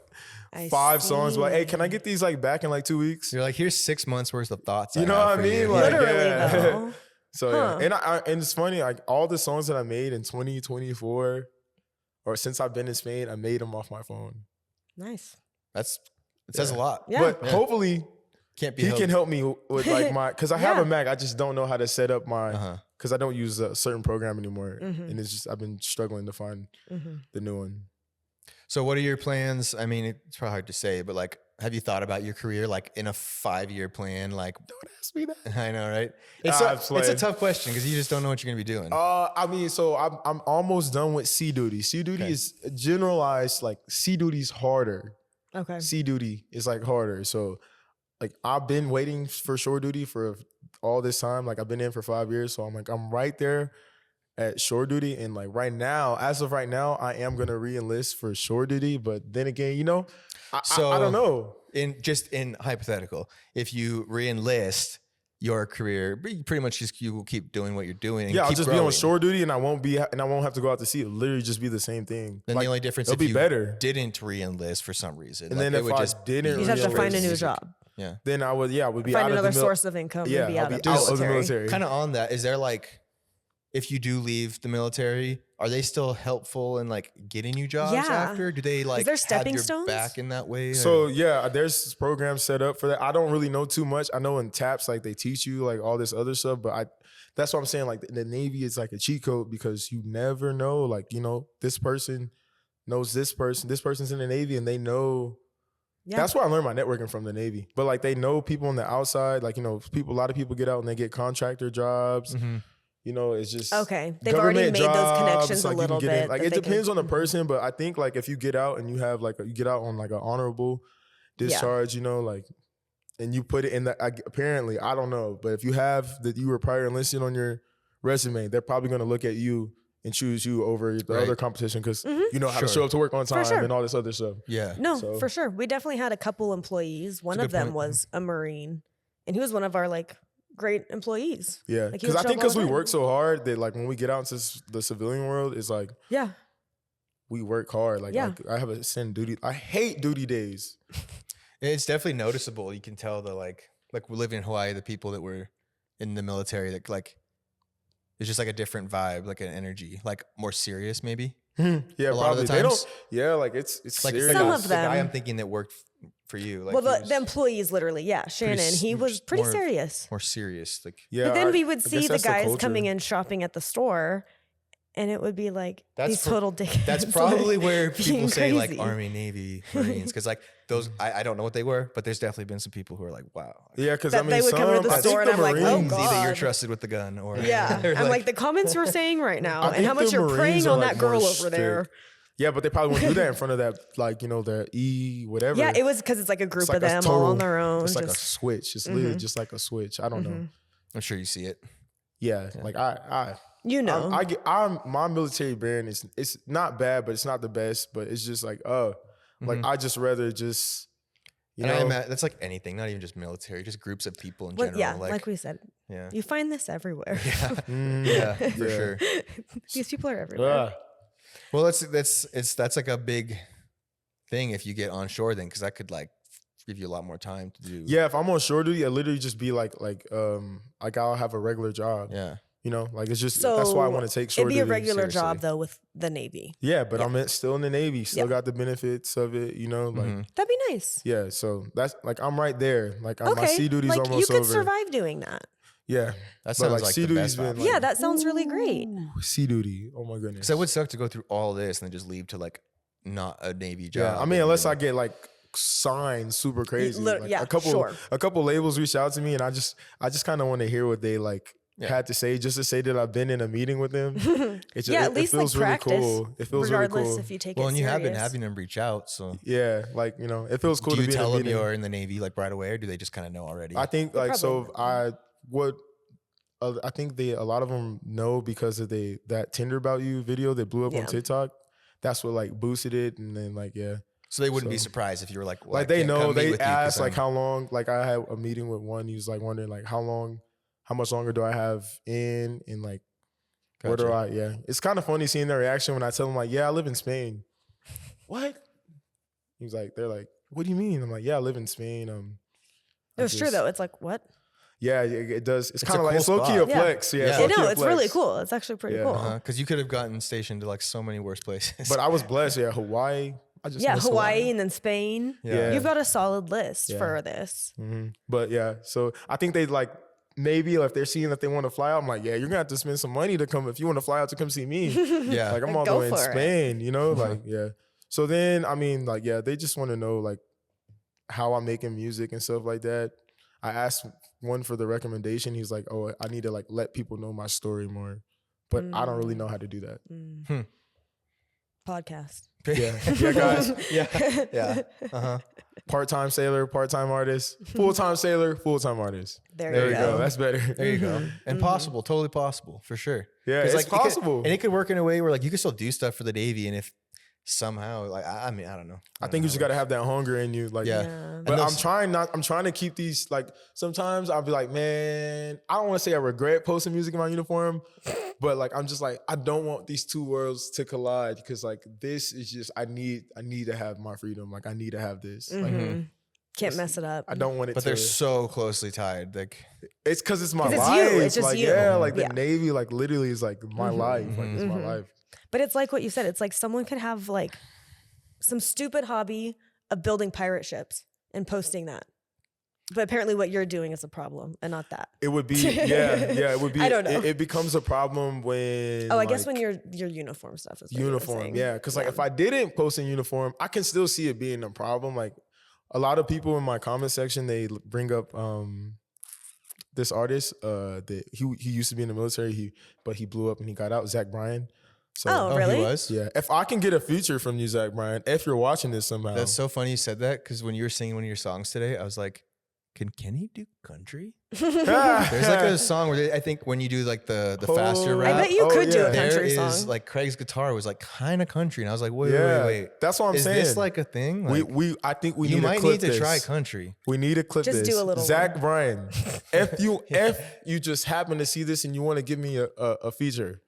5 songs. But hey, can I get these like back in like 2 weeks? You're like, here's 6 months worth of thoughts. You know what I mean? Like, literally, though. So yeah, and it's funny. Like all the songs that I made in 2024, or since I've been in Spain, I made them off my phone. Nice. It says a lot. Yeah. But hopefully, he can help me with like my, because I have a Mac. I just don't know how to set up my, because I don't use a certain program anymore, and it's just I've been struggling to find the new one. So what are your plans? I mean, it's probably hard to say, but like, have you thought about your career like in a 5-year plan? Like, don't ask me that. I know, right? It's a tough question because you just don't know what you're gonna be doing. I mean, so I'm almost done with C duty. C duty is generalized. Like C duty's harder. Okay. C duty is like harder. So like I've been waiting for shore duty for all this time. Like I've been in for 5 years. So I'm right there at shore duty. And like right now, as of right now, I am going to re-enlist for shore duty. But then again, you know, I don't know. In hypothetical, if you re-enlist your career, pretty much you will keep doing what you're doing. And I'll just growing. be on shore duty and I won't have to go out to sea. It'll literally just be the same thing. Then like, the only difference if you better. didn't re-enlist for some reason. And then if I didn't, you have to find a new job. Yeah. Then I would be find out another of source of income. Yeah, and be I'll out be out of the military. Kind of on that, is there like, if you do leave the military, are they still helpful in like getting you jobs after? Do they like is there stepping have your stones? back in that way? So yeah, there's programs set up for that. I don't really know too much. I know in TAPS like they teach you like all this other stuff, but that's what I'm saying. Like the Navy is like a cheat code because you never know. Like, you know, this person knows this person. This person's in the Navy and they know. Yeah. That's where I learned my networking from the Navy. But like they know people on the outside. Like, you know, a lot of people get out and they get contractor jobs. You know, it's just okay. They've already made those connections like a little bit. Like it depends on the person, but I think like if you get out and you have like you get out on like an honorable discharge, you know, like, and you put it in apparently I don't know, but if you have that you were prior enlisted on your resume, they're probably going to look at you and choose you over the other competition because you know how to show up to work on time and all this other stuff. Yeah, no, for sure. We definitely had a couple employees. One of them was a Marine, and he was one of our like great employees. Yeah, because I think because we work so hard that like when we get out into the civilian world, it's like we work hard. Like I have a send duty. I hate duty days. It's definitely noticeable. You can tell the like we live in Hawaii. The people that were in the military that like it's just like a different vibe, like an energy, like more serious maybe. Yeah, a lot of the times. They don't. Yeah, like it's like serious. some of them. The guy I'm thinking that worked for you. Like well, the employees literally, Shannon. He was pretty serious. More serious. Like but then we would see the guys coming in shopping at the store, and it would be like these total dickheads. That's probably like, where people say crazy. like Army, Navy, Marines, because like those I don't know what they were, but there's definitely been some people who are like, wow. Yeah, because I mean, they would come into the store and I'm like, oh god, either you're trusted with the gun or I'm like the comments you're saying right now, and how much you're preying on that girl over there. Yeah, but they probably wouldn't do that in front of that, like, you know, the E whatever. Yeah, it was because it's like a group of them all on their own. It's like a switch. It's literally just like a switch. I don't know. I'm sure you see it. Yeah, like I you know, I'm my military brand is it's not bad, but it's not the best. But it's just like like I just rather just you know that's like anything, not even just military, just groups of people in general. Yeah, like we said, you find this everywhere. Yeah, for sure. These people are everywhere. Well, that's like a big thing if you get on shore then, because that could like give you a lot more time to do. Yeah, if I'm on shore duty, I literally just be like I'll have a regular job. Yeah. You know, like it's just that's why I want to take shore duty. It'd be a regular job though with the Navy. Yeah, but I'm still in the Navy, still got the benefits of it, you know, like that'd be nice. Yeah, so that's like I'm right there. Like my sea duty's like almost you could over. survive doing that. Yeah, that sounds like sea duty's been like, that sounds really great. Sea duty, oh my goodness. Because it would suck to go through all this and then just leave to like not a Navy job. Yeah, I mean, unless I get like signed super crazy. Like, a couple labels reached out to me, and I just kind of want to hear what they like had to say, just to say that I've been in a meeting with them. It's just, at least it feels like really practice, cool. It feels really cool. If you take well, it and you serious. have been having them reach out, so yeah, like you know, it feels cool. Do to you be tell in a them meeting. you're in the Navy like right away, or do they just kind of know already? I think like I think a lot of them know because of that Tinder About You video that blew up on TikTok. That's what like boosted it, and then like so they wouldn't be surprised if you were like, well, like they know. They asked like how long. Like I had a meeting with one. He was like wondering like how much longer do I have in, and like where do I? Yeah, it's kind of funny seeing their reaction when I tell them like, yeah, I live in Spain. What? He was like, they're like, what do you mean? I'm like, yeah, I live in Spain. It was true though. It's like, what? Yeah, it does. It's kind a of like, cool it's low key a spot. flex. Yeah, I know, it's really cool. It's actually pretty cool. Because you could have gotten stationed to like so many worse places. But I was blessed. Yeah, Hawaii. I just miss Hawaii and then Spain. Yeah. You've got a solid list for this. But yeah, so I think they like, maybe if they're seeing that they want to fly out, I'm like, yeah, you're gonna have to spend some money to come if you want to fly out to come see me. Yeah, like I'm all the way in Spain, you know, like So then I mean, like they just want to know like how I'm making music and stuff like that. I asked one for the recommendation. He's like, oh, I need to like let people know my story more, but I don't really know how to do that. Podcast. Yeah, guys. yeah. Part-time sailor, part-time artist, full-time sailor, full-time artist. There you go. That's better. There you go. And possible, totally possible, for sure. Yeah, it's like, possible. And it could work in a way where like you can still do stuff for the Navy, and if somehow like I mean I don't know. I think you just got to have that hunger in you. Like, but I'm trying to keep these, like, sometimes I'll be like, man, I don't want to say I regret posting music in my uniform, but like, I'm just like, I don't want these two worlds to collide, because like, this is just, I need to have my freedom. Like, I need to have this. Like, can't mess it up. I don't want it but they're so closely tied. Like, it's because it's my 'cause it's life. you. It's just like, you. yeah, like the Navy, like literally is like my life. Like, it's my life. But it's like what you said. It's like someone could have like some stupid hobby of building pirate ships and posting that. But apparently what you're doing is a problem and not that. It would be, it would be. I don't know. It becomes a problem when. I guess when your uniform stuff is uniform. Yeah, because like if I didn't post in uniform, I can still see it being a problem. Like a lot of people in my comment section, they bring up this artist that he used to be in the military, but he blew up and he got out, Zach Bryan. So, really? He was? Yeah. If I can get a feature from you, Zach Bryan, if you're watching this somehow. That's so funny you said that, because when you were singing one of your songs today, I was like, can he do country? There's like a song where I think when you do like the faster rap, I bet you could do a country there is song. like Craig's guitar was like kind of country, and I was like, wait. That's what I'm saying. Is this like a thing? Like, I think we you need might to clip need to this. try country. We need to clip Just this. do a little Zach one. Bryan, if you just happen to see this and you want to give me a feature.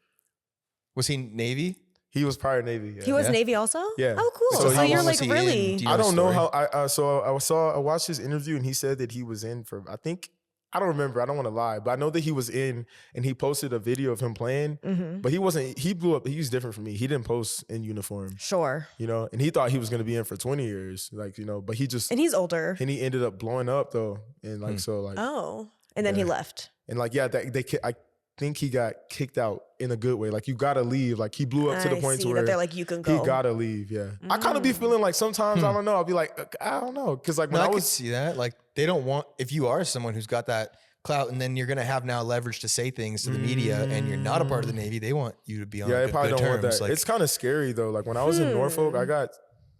Was he Navy? He was prior Navy. Yeah. He was Navy also? Yeah. Oh, cool. So So, how you're long like was he really. in? Do you know I don't the know story? how I watched his interview and he said that he was in for, I don't remember. I don't want to lie, but I know that he was in and he posted a video of him playing, but he blew up. He was different from me. He didn't post in uniform, Sure. you know, and he thought he was going to be in for 20 years. Like, you know, but he just, And he's older. and he ended up blowing up though. And like, Oh. And then he left. and like, yeah, I think he got kicked out in a good way. Like, you gotta leave. Like, he blew up to the point to where they're like, you can go. he gotta leave. Yeah. I kind of be feeling like sometimes, I don't know. I'll be like, I don't know. Cause like when I I could was, see that. Like, they don't want, if you are someone who's got that clout, and then you're gonna have now leverage to say things to the media, and you're not a part of the Navy, they want you to be on they good, probably good don't terms. want that. Like, It's kind of scary though. Like when I was in Norfolk, I got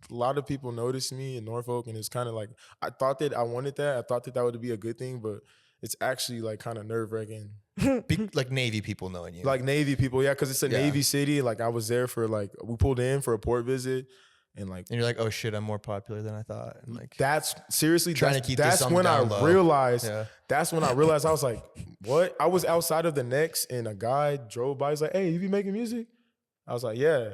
a lot of people noticed me in Norfolk, and it's kind of like, I thought that I wanted that. I thought that would be a good thing, but it's actually like kind of nerve wracking. like Navy people knowing you. Like Navy people, yeah, because it's a Navy city. Like I was there for we pulled in for a port visit, and you're like, oh shit, I'm more popular than I thought. And like, that's seriously trying to keep this that's on when the I down low. realized. Yeah. That's when I realized I was like, what? I was outside of the Next, and a guy drove by. He's like, hey, you be making music? I was like, yeah.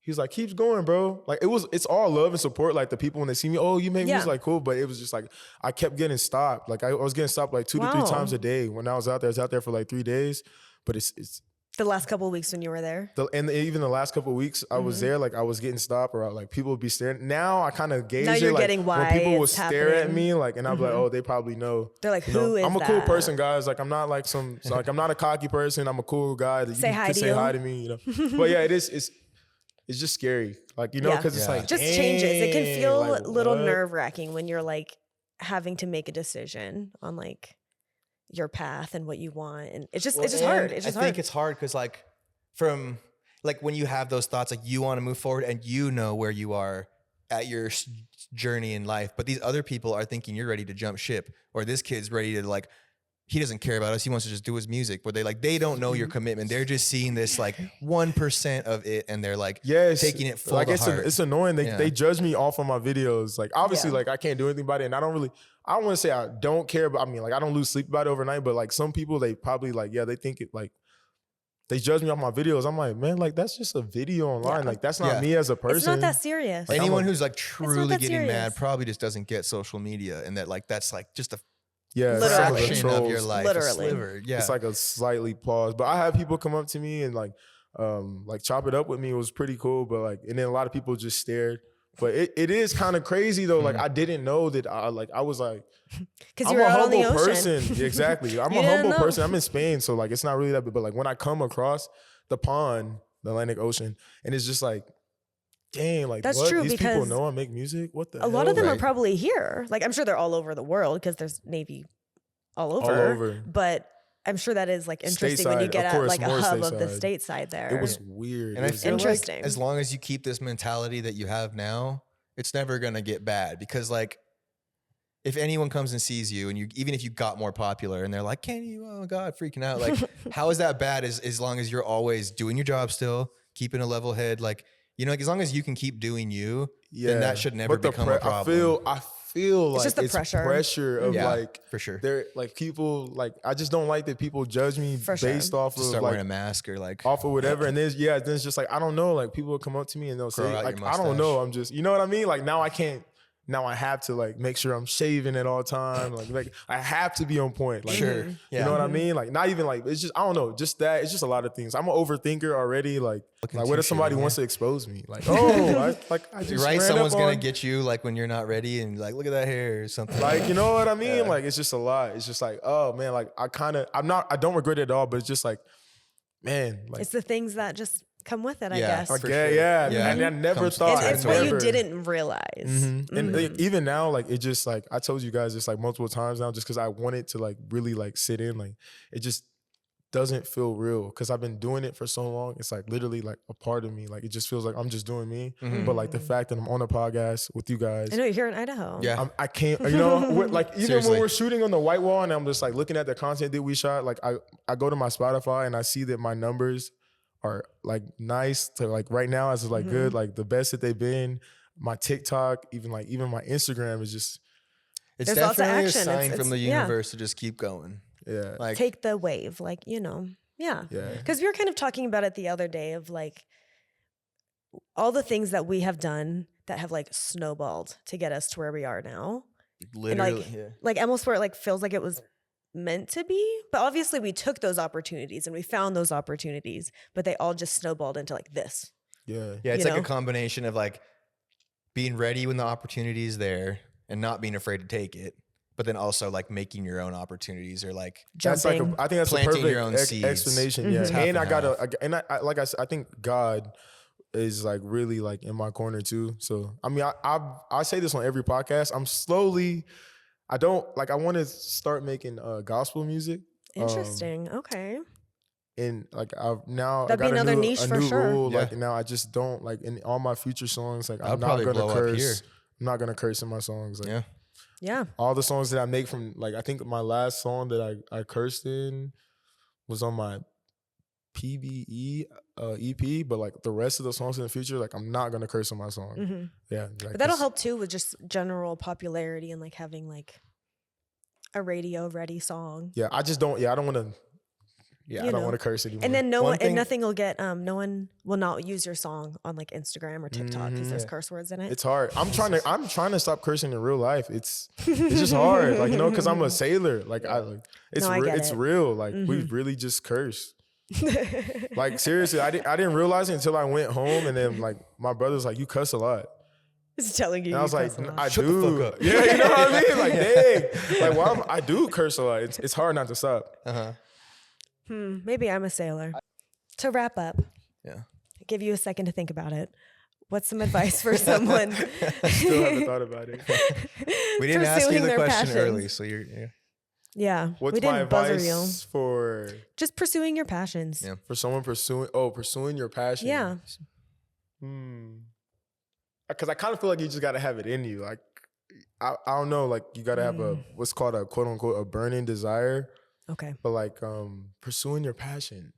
He's like, keeps going, bro. Like it's all love and support. Like the people when they see me, oh, you make music, like cool. But it was just like I kept getting stopped. Like I was getting stopped like 2 to 3 times a day when I was out there. I was out there for like 3 days. But it's The last couple of weeks when you were there. And even the last couple of weeks I was there, like I was getting stopped, or like people would be staring. Now I kind of gauge Now you're it, like getting why when people would it's stare at happening. me, like, and I'd be like, oh, they probably know. They're like, You know, who is I'm a cool that? person, guys. Like I'm not like like I'm not a cocky person. I'm a cool guy that Say you hi can to say you. hi to me, you know. But yeah, it's just scary. Like, you know, because it's like Just changes. It can feel like, a little what? nerve-wracking when you're like having to make a decision on like your path and what you want, and it's just hard. It's just I think it's hard because like from like when you have those thoughts, like you want to move forward and you know where you are at your journey in life, but these other people are thinking you're ready to jump ship, or this kid's ready to like, he doesn't care about us. He wants to just do his music, but they don't know your commitment. They're just seeing this like 1% of it, and they're like taking it full to heart. It's annoying. They judge me off of my videos. Like obviously, like I can't do anything about it, and I don't want to say I don't care, but I mean like I don't lose sleep about it overnight. But like some people, they probably like they think it like they judge me off my videos. I'm like, man, like that's just a video online. Yeah. Like that's not me as a person. It's not that serious. Like, Anyone who's like truly that getting serious. mad probably just doesn't get social media, and that like that's like just a Literally. fraction of your life. Literally. A sliver. Yeah. It's like a slightly pause. But I have people come up to me and like chop it up with me. It was pretty cool. But like, and then a lot of people just stared. But it is kind of crazy though. Like I didn't know that I was like, Because I'm you're a out on the humble ocean. person. Exactly. I'm You a didn't humble know. person. I'm in Spain, so like it's not really that big. But like when I come across the pond, the Atlantic Ocean, and it's just like, dang, like That's what? true, These people because know I make music? What the A lot of them hell? are probably here. Like I'm sure they're all over the world because there's Navy all over. over. But I'm sure that is like interesting when you Stateside, get of at course, like a more hub of the stateside. stateside there. It was weird. And I It was feel Interesting. like as long as you keep this mentality that you have now, it's never gonna get bad, because like if anyone comes and sees you, and you, even if you got more popular and they're like, can you, oh God, freaking out. Like, how is that bad as long as you're always doing your job still, keeping a level head? Like, you know, like as long as you can keep doing you, then that should never But the become a problem. I feel like just the pressure. of Yeah, like for sure. they're like people like I just don't like that people judge me For sure. based off Just of start like wearing a mask or like off of whatever. And then it's just like I don't know. Like people will come up to me and they'll Grow say out like your I don't mustache. know. I'm just, you know what I mean? Like now I can't. Now I have to like make sure I'm shaving at all time. Like I have to be on point. Like, Sure. You Yeah. know what I mean? Like not even like it's just I don't know. Just that it's just a lot of things. I'm an overthinker already. Like Looking what too if somebody shitty, wants to expose me? Like I just You're right, ran someone's up gonna on- get you like when you're not ready, and like look at that hair or something. Like, you know what I mean? Yeah. Like, it's just a lot. It's just like, oh man, like I don't regret it at all, but it's just like, man, like, It's the things that just come with it, I Yeah, guess. like for yeah, sure. yeah. Yeah. And I never Comes- thought. It's I what you never- didn't realize. And like, even now, like, it just like, I told you guys this like multiple times now, just because I wanted to like really like sit in, like, it just doesn't feel real because I've been doing it for so long. It's like literally like a part of me. Like, it just feels like I'm just doing me. But like the fact that I'm on a podcast with you guys. I know you're here in Idaho. Yeah. I can't, you know, like even Seriously. when we're shooting on the white wall and I'm just like looking at the content that we shot, like I go to my Spotify and I see that my numbers are like nice to like right now as like good, like the best that they've been. My TikTok, even my Instagram is just, It's There's lots of definitely a action. sign It's- from the yeah. universe to just keep going. yeah. Like Take the wave, like, you know. Yeah. Yeah. Because we were kind of talking about it the other day of like all the things that we have done that have like snowballed to get us to where we are now. literally, like, yeah. Like almost where it like feels like it was meant to be. But obviously we took those opportunities and we found those opportunities, but they all just snowballed into like this. Yeah. Yeah, it's you like a know? combination of like being ready when the opportunity is there and not being afraid to take it, but then also like making your own opportunities or like That's like Jumping. I think that's a Planting perfect your own seeds. explanation. Yeah. It's half And I and got half. and I like I said, I think God is like really like in my corner too. So I mean I say this on every podcast. I'm slowly I want to start making gospel music. Interesting. Okay. And like I've now That'd I be got another a new, niche a for new sure. rule. Like Yeah. now I just don't like in all my future songs. Like I'll I'm not probably gonna blow up curse. here. I'm not gonna curse in my songs. Like yeah. Yeah. all the songs that I make from like I think my last song that I cursed in was on my PBE EP, but like the rest of the songs in the future, like I'm not gonna curse on my song. hmm Yeah, like, But that'll help too with just general popularity and like having like a radio ready song. Yeah, I just don't. Yeah, I don't want to. Yeah, You I don't know. want to curse anymore. And then One thing- and nothing will get no one will not use your song on like Instagram or TikTok because there's curse words in it. it's hard. I'm trying to stop cursing in real life. It's just hard, like because I'm a sailor. Like it's No, I get it's it. real. Like we really just curse. Like seriously, I didn't realize it until I went home, and then like my brother's like, "You cuss a lot." It's telling you. And I was you like, cuss a lot. I Shut the do. fuck up. Yeah, you know what I mean? Like, dang. Like, I do curse a lot. It's hard not to stop. Uh-huh. Maybe I'm a sailor. To wrap up, Yeah. give you a second to think about it. What's some advice for someone Still haven't thought about it. We didn't ask you pursuing the their question passions? early, so you're Yeah, What's we didn't my buzzer advice you. for Just pursuing your passions. Yeah. someone pursuing your passion? Yeah. Because I kind of feel like you just got to have it in you. Like, I don't know. Like, you got to have what's called a quote unquote a burning desire. Okay. But like pursuing your passion.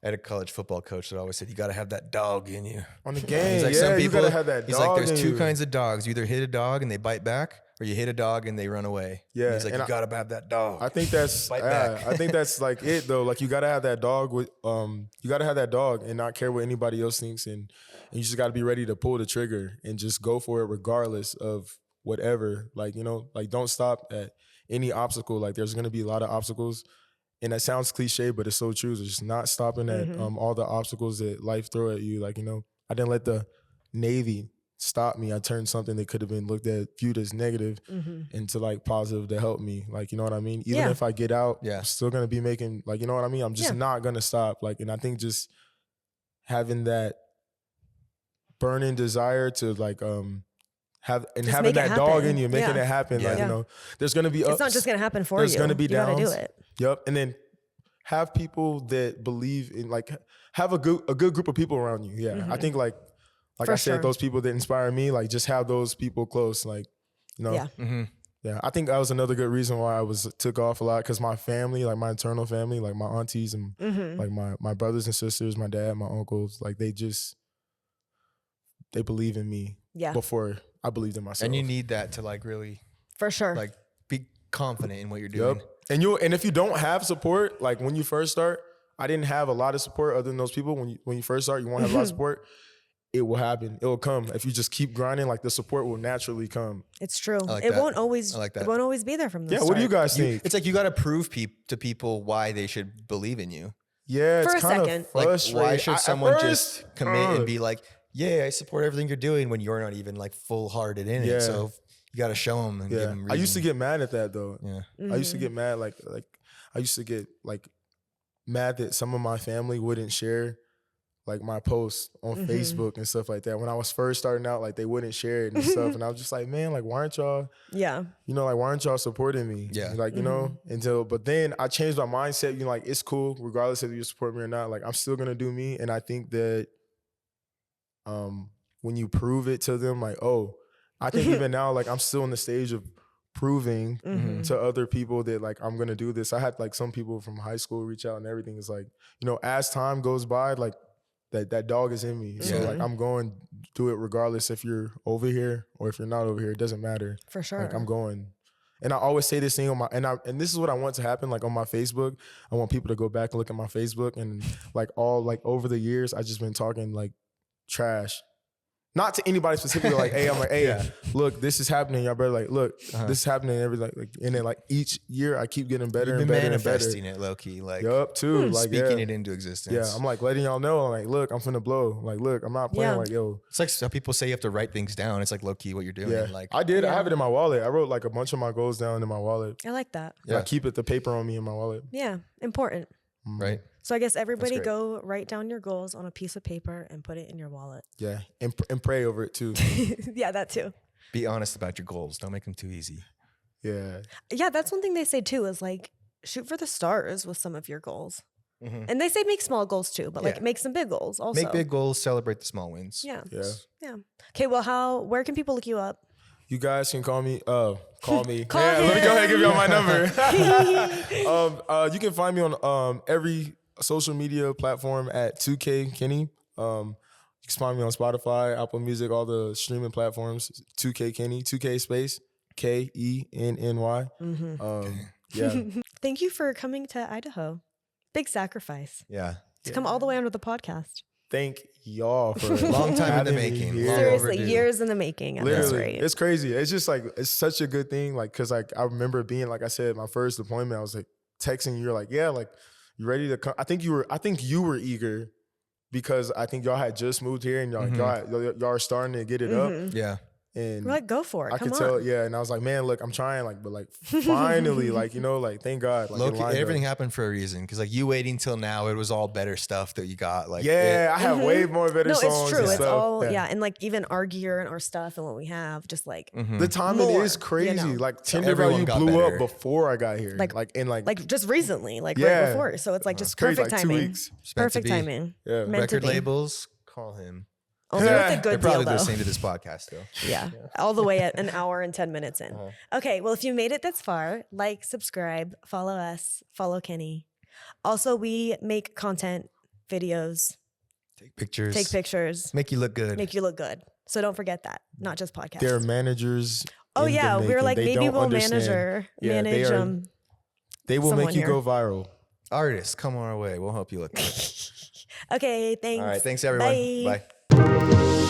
I had a college football coach that always said, you got to have that dog in you. On the game, He's like, yeah, some you people, gotta have that he's dog like, there's in two you. kinds of dogs. You either hit a dog and they bite back, where you hit a dog and they run away. Yeah, and he's like, you gotta have that dog. I think that's I think that's like it though. Like you gotta have that dog with you gotta have that dog and not care what anybody else thinks, and you just gotta be ready to pull the trigger and just go for it regardless of whatever. Like, you know, like don't stop at any obstacle. Like there's gonna be a lot of obstacles. And that sounds cliche, but it's so true. It's just not stopping at all the obstacles that life throw at you. Like, you know, I didn't let the Navy stop me. I turned something that could have been viewed as negative into like positive to help me. Like, you know what I mean? Even if I get out, I'm still going to be making, like, you know what I mean? I'm just not going to stop. Like, and I think just having that burning desire to like, having that dog in you, making it happen. Like, you know, there's going to be it's not just going to happen for you. There's going to be downs. You got to do it. Yep. And then have people that believe in, like, have a good group of people around you. Yeah. I think like I said, those people that inspire me, like just have those people close. Like, you know, yeah. I think that was another good reason why I took off a lot. Cause my family, like my internal family, like my aunties and like my brothers and sisters, my dad, my uncles, like they believe in me before I believed in myself. And you need that to like really, for sure, like be confident in what you're doing. And if you don't have support, like when you first start, I didn't have a lot of support other than those people. When you first start, you won't have a lot of support. It will happen. It will come. If you just keep grinding, like the support will naturally come. It's true. Like it that. won't always. I like that. It won't always be there from the start. What do you guys think? It's like you got to prove to people why they should believe in you. Yeah, for it's a kind second. of frustrating. Like, why should someone just commit and be like, "Yeah, I support everything you're doing," when you're not even like full hearted in it? So you got to show them and give them reason. I used to get mad at that though. Yeah, I used to get mad I used to get like mad that some of my family wouldn't share like my posts on Facebook and stuff like that. When I was first starting out, like they wouldn't share it and stuff. And I was just like, man, like why aren't y'all, you know, like why aren't y'all supporting me? Yeah. Like, you know, but then I changed my mindset, you know, like it's cool, regardless if you support me or not, like I'm still gonna do me. And I think that when you prove it to them, like, oh, I think even now, like I'm still in the stage of proving to other people that like I'm gonna do this. I had like some people from high school reach out and everything. It's like, you know, as time goes by, like that dog is in me. So like I'm going to do it regardless if you're over here or if you're not over here. It doesn't matter. For sure. Like I'm going. And I always say this thing on my and this is what I want to happen, like on my Facebook. I want people to go back and look at my Facebook and like all like over the years I just been talking like trash. Not to anybody specifically, like, hey, I'm like, hey, look, this is happening. Y'all better like, look, this is happening. Everything, like, and then like each year, I keep getting better and better and better. Manifesting it, low key, like, too, like speaking it into existence. Yeah, I'm like letting y'all know, like, look, I'm finna blow. Like, look, I'm not playing. Like, yo, it's like some people say you have to write things down. It's like low key what you're doing. Yeah, like I did. I have it in my wallet. I wrote like a bunch of my goals down in my wallet. I like that. Yeah, I keep the paper on me in my wallet. Yeah, important. Right. So I guess everybody go write down your goals on a piece of paper and put it in your wallet. Yeah, and pray over it too. Yeah, that too. Be honest about your goals. Don't make them too easy. Yeah. Yeah, that's one thing they say too is like shoot for the stars with some of your goals. And they say make small goals too, but like make some big goals also. Make big goals, celebrate the small wins. Yeah. Okay, well where can people look you up? You guys can call me. Call me. Call let me go ahead and give y'all my number. You can find me on every social media platform at 2K Kenny. You can find me on Spotify, Apple Music, all the streaming platforms. 2K Kenny, 2K space KENNY. Yeah. Thank you for coming to Idaho. Big sacrifice. Yeah. To come all the way onto the podcast. Thank y'all for a long time in the making. Seriously, years in the making. At this rate. It's crazy. It's just like it's such a good thing. Like, cause like I remember being, like I said, my first deployment. I was like texting you. You're like, yeah, like you ready to come? I think you were eager because I think y'all had just moved here and y'all are starting to get it up. Yeah. And we're like, go for it. I could tell, and I was like, man, look, I'm trying, like, but like finally, like, you know, like thank God. Like, everything happened for a reason. Cause like you waiting till now, it was all better stuff that you got. Like, I have way more better songs. No, it's true. And it's stuff. all, and like even our gear and our stuff and what we have, just like the timing is crazy. You know? Like Tinder value blew up before I got here. Like just recently, like right before. So it's like just perfect like timing. 2 weeks. Perfect timing. Yeah. Record labels, call him. Only with a good They're probably deal, though. listening to this podcast, though. Yeah, all the way at an hour and 10 minutes in. Okay, well, if you made it this far, like, subscribe, follow us, follow Kenny. Also, we make content, videos. Take pictures. Make you look good. Make you look good. So don't forget that. Not just podcasts. They're managers Oh in the yeah, we were making. like, They maybe don't we'll understand. manage They will someone make you here. go viral. Artists, come our way. We'll help you look good. Okay, thanks. All right. Thanks, everyone. Bye. Bye.